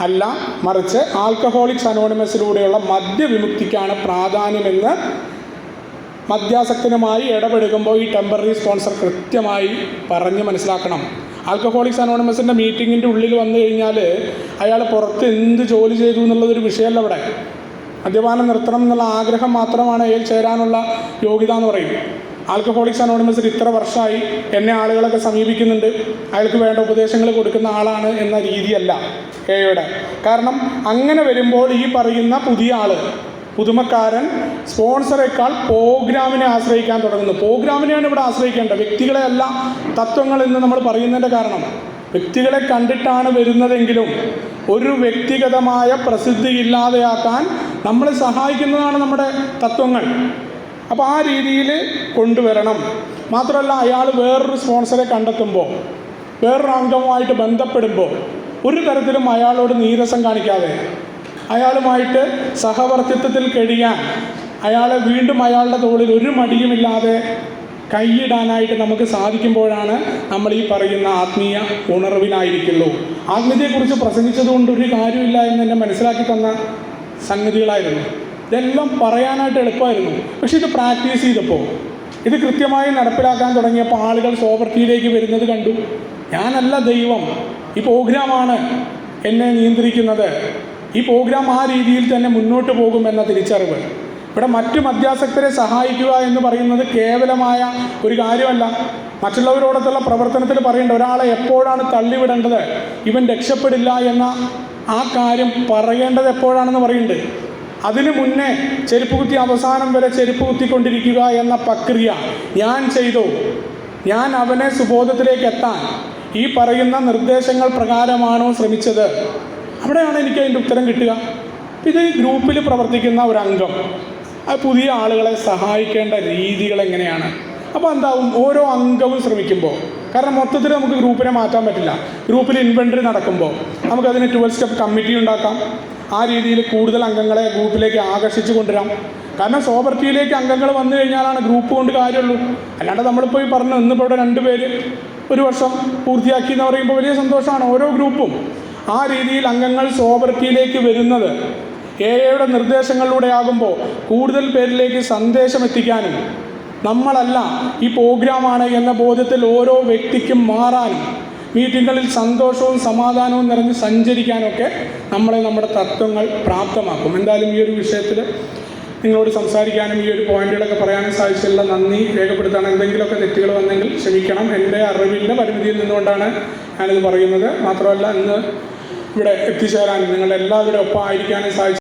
അല്ല, മറിച്ച് ആൽക്കഹോളിക്സ് അനോണിമസിലൂടെയുള്ള മദ്യവിമുക്തിക്കാണ് പ്രാധാന്യമെന്ന് മദ്യാസക്തനുമായി ഇടപെടുമ്പോൾ ഈ ടെമ്പററി സ്പോൺസർ കൃത്യമായി പറഞ്ഞ് മനസ്സിലാക്കണം. ആൽക്കഹോളിക്സ് അനോണിമസിൻ്റെ മീറ്റിങ്ങിൻ്റെ ഉള്ളിൽ വന്നു കഴിഞ്ഞാൽ അയാൾ പുറത്ത് എന്ത് ജോലി ചെയ്തു എന്നുള്ളതൊരു വിഷയമല്ല. ഇവിടെ മദ്യപാനം നിർത്തണം എന്നുള്ള ആഗ്രഹം മാത്രമാണ് അയാൾ ചേരാനുള്ള യോഗ്യത എന്ന് പറയും. ആൽക്കഹോളിക്സ് അനോണിമസിൽ ഇത്ര വർഷമായി, എന്നെ ആളുകളൊക്കെ സമീപിക്കുന്നുണ്ട്, അയാൾക്ക് വേണ്ട ഉപദേശങ്ങൾ കൊടുക്കുന്ന ആളാണ് എന്ന രീതിയല്ല എയുടെ. കാരണം അങ്ങനെ വരുമ്പോൾ ഈ പറയുന്ന പുതിയ ആൾ, പുതുമക്കാരൻ സ്പോൺസറേക്കാൾ പ്രോഗ്രാമിനെ ആശ്രയിക്കാൻ തുടങ്ങുന്നു. പ്രോഗ്രാമിനെയാണ് ഇവിടെ ആശ്രയിക്കേണ്ടത്, വ്യക്തികളെ അല്ല. തത്വങ്ങൾ എന്ന് നമ്മൾ പറയുന്നതിൻ്റെ കാരണം വ്യക്തികളെ കണ്ടിട്ടാണ് വരുന്നതെങ്കിലും ഒരു വ്യക്തിഗതമായ പ്രസിദ്ധി ഇല്ലാതെയാക്കാൻ നമ്മളെ സഹായിക്കുന്നതാണ് നമ്മുടെ തത്വങ്ങൾ. അപ്പോൾ ആ രീതിയിൽ കൊണ്ടുവരണം. മാത്രമല്ല, അയാൾ വേറൊരു സ്പോൺസറെ കണ്ടെത്തുമ്പോൾ, വേറൊരു അംഗവുമായിട്ട് ബന്ധപ്പെടുമ്പോൾ ഒരു തരത്തിലും അയാളോട് നീരസം കാണിക്കാതെ അയാളുമായിട്ട് സഹവർത്തിത്വത്തിൽ കഴിയാൻ അയാളെ വീണ്ടും അയാളുടെ തോളിൽ ഒരു മടിയുമില്ലാതെ കൈയിടാനായിട്ട് നമുക്ക് സാധിക്കുമ്പോഴാണ് നമ്മൾ ഈ പറയുന്ന ആത്മീയ ഉണർവിലായിരിക്കുള്ളൂ. ആത്മീയതയെക്കുറിച്ച് പ്രസംഗിച്ചതുകൊണ്ട് ഒരു കാര്യമില്ല എന്ന് എന്നെ മനസ്സിലാക്കി തന്ന സംഗതികളായിരുന്നു. ഇതെല്ലാം പറയാനായിട്ട് എളുപ്പമായിരുന്നു. പക്ഷെ ഇത് പ്രാക്ടീസ് ചെയ്തപ്പോൾ, ഇത് കൃത്യമായി നടപ്പിലാക്കാൻ തുടങ്ങിയപ്പോൾ ആളുകൾ സോബർട്ടിയിലേക്ക് വരുന്നത് കണ്ടു. ഞാനല്ല ദൈവം, ഈ പ്രോഗ്രാമാണ് എന്നെ നിയന്ത്രിക്കുന്നത്, ഈ പ്രോഗ്രാം ആ രീതിയിൽ തന്നെ മുന്നോട്ട് പോകുമെന്ന തിരിച്ചറിവ്. ഇവിടെ മറ്റു മദ്യാസക്തരെ സഹായിക്കുക എന്ന് പറയുന്നത് കേവലമായ ഒരു കാര്യമല്ല. മറ്റുള്ളവരോടൊത്തുള്ള പ്രവർത്തനത്തിൽ പറയേണ്ട ഒരാളെ എപ്പോഴാണ് തള്ളിവിടേണ്ടത്, ഇവൻ രക്ഷപ്പെടില്ല എന്ന ആ കാര്യം പറയേണ്ടത് എപ്പോഴാണെന്ന് പറയുന്നുണ്ട്. അതിനു മുന്നേ ചെരുപ്പ് കുത്തി അവസാനം വരെ ചെരുപ്പ് കുത്തിക്കൊണ്ടിരിക്കുക എന്ന പ്രക്രിയ ഞാൻ ചെയ്തു. ഞാൻ അവനെ സുബോധത്തിലേക്ക് എത്താൻ ഈ പറയുന്ന നിർദ്ദേശങ്ങൾ പ്രകാരമാണോ ശ്രമിച്ചത്? അവിടെയാണ് എനിക്ക് അതിൻ്റെ ഉത്തരം കിട്ടുക. ഇത് ഗ്രൂപ്പിൽ പ്രവർത്തിക്കുന്ന ഒരു അംഗം പുതിയ ആളുകളെ സഹായിക്കേണ്ട രീതികൾ എങ്ങനെയാണ്? അപ്പോൾ എന്താവും, ഓരോ അംഗവും ശ്രമിക്കുമ്പോൾ, കാരണം മൊത്തത്തിൽ നമുക്ക് ഗ്രൂപ്പിനെ മാറ്റാൻ പറ്റില്ല. ഗ്രൂപ്പിൽ ഇൻവെൻട്രി നടക്കുമ്പോൾ നമുക്കതിന് 12 സ്റ്റെപ്പ് കമ്മിറ്റി ഉണ്ടാക്കാം. ആ രീതിയിൽ കൂടുതൽ അംഗങ്ങളെ ഗ്രൂപ്പിലേക്ക് ആകർഷിച്ചു കൊണ്ടുവരാം. കാരണം സോബർട്ടിയിലേക്ക് അംഗങ്ങൾ വന്നു കഴിഞ്ഞാലാണ് ഗ്രൂപ്പ് കൊണ്ട് കാര്യമുള്ളൂ. അല്ലാണ്ട് നമ്മളിപ്പോൾ ഈ പറഞ്ഞു ഇന്നിപ്പോൾ ഇവിടെ 2 പേര് 1 വർഷം പൂർത്തിയാക്കി എന്ന് പറയുമ്പോൾ വലിയ സന്തോഷമാണ് ഓരോ ഗ്രൂപ്പും. ആ രീതിയിൽ അംഗങ്ങൾ സോബർട്ടിയിലേക്ക് വരുന്നത് എയുടെ നിർദ്ദേശങ്ങളിലൂടെ ആകുമ്പോൾ കൂടുതൽ പേരിലേക്ക് സന്ദേശം എത്തിക്കാനും നമ്മളല്ല ഈ പ്രോഗ്രാമാണ് എന്ന ബോധ്യത്തിൽ ഓരോ വ്യക്തിക്കും മാറാനും മീറ്റിങ്ങുകളിൽ സന്തോഷവും സമാധാനവും നിറഞ്ഞ് സഞ്ചരിക്കാനൊക്കെ നമ്മളെ നമ്മുടെ തത്വങ്ങൾ പ്രാപ്തമാക്കും. എന്തായാലും ഈ ഒരു വിഷയത്തിൽ നിങ്ങളോട് സംസാരിക്കാനും ഈ ഒരു പോയിന്റുകളൊക്കെ പറയാനും സാധിച്ചില്ല. നന്ദി രേഖപ്പെടുത്താൻ. എന്തെങ്കിലുമൊക്കെ തെറ്റുകൾ വന്നെങ്കിൽ ക്ഷമിക്കണം. എൻ്റെ അറിവിൻ്റെ പരിമിതിയിൽ നിന്നുകൊണ്ടാണ് ഞാനിത് പറയുന്നത്. മാത്രമല്ല ഇന്ന് ഇവിടെ എത്തിച്ചേരാനും നിങ്ങളെല്ലാവരുടെ ഒപ്പം ആയിരിക്കാനും സാധിച്ചു.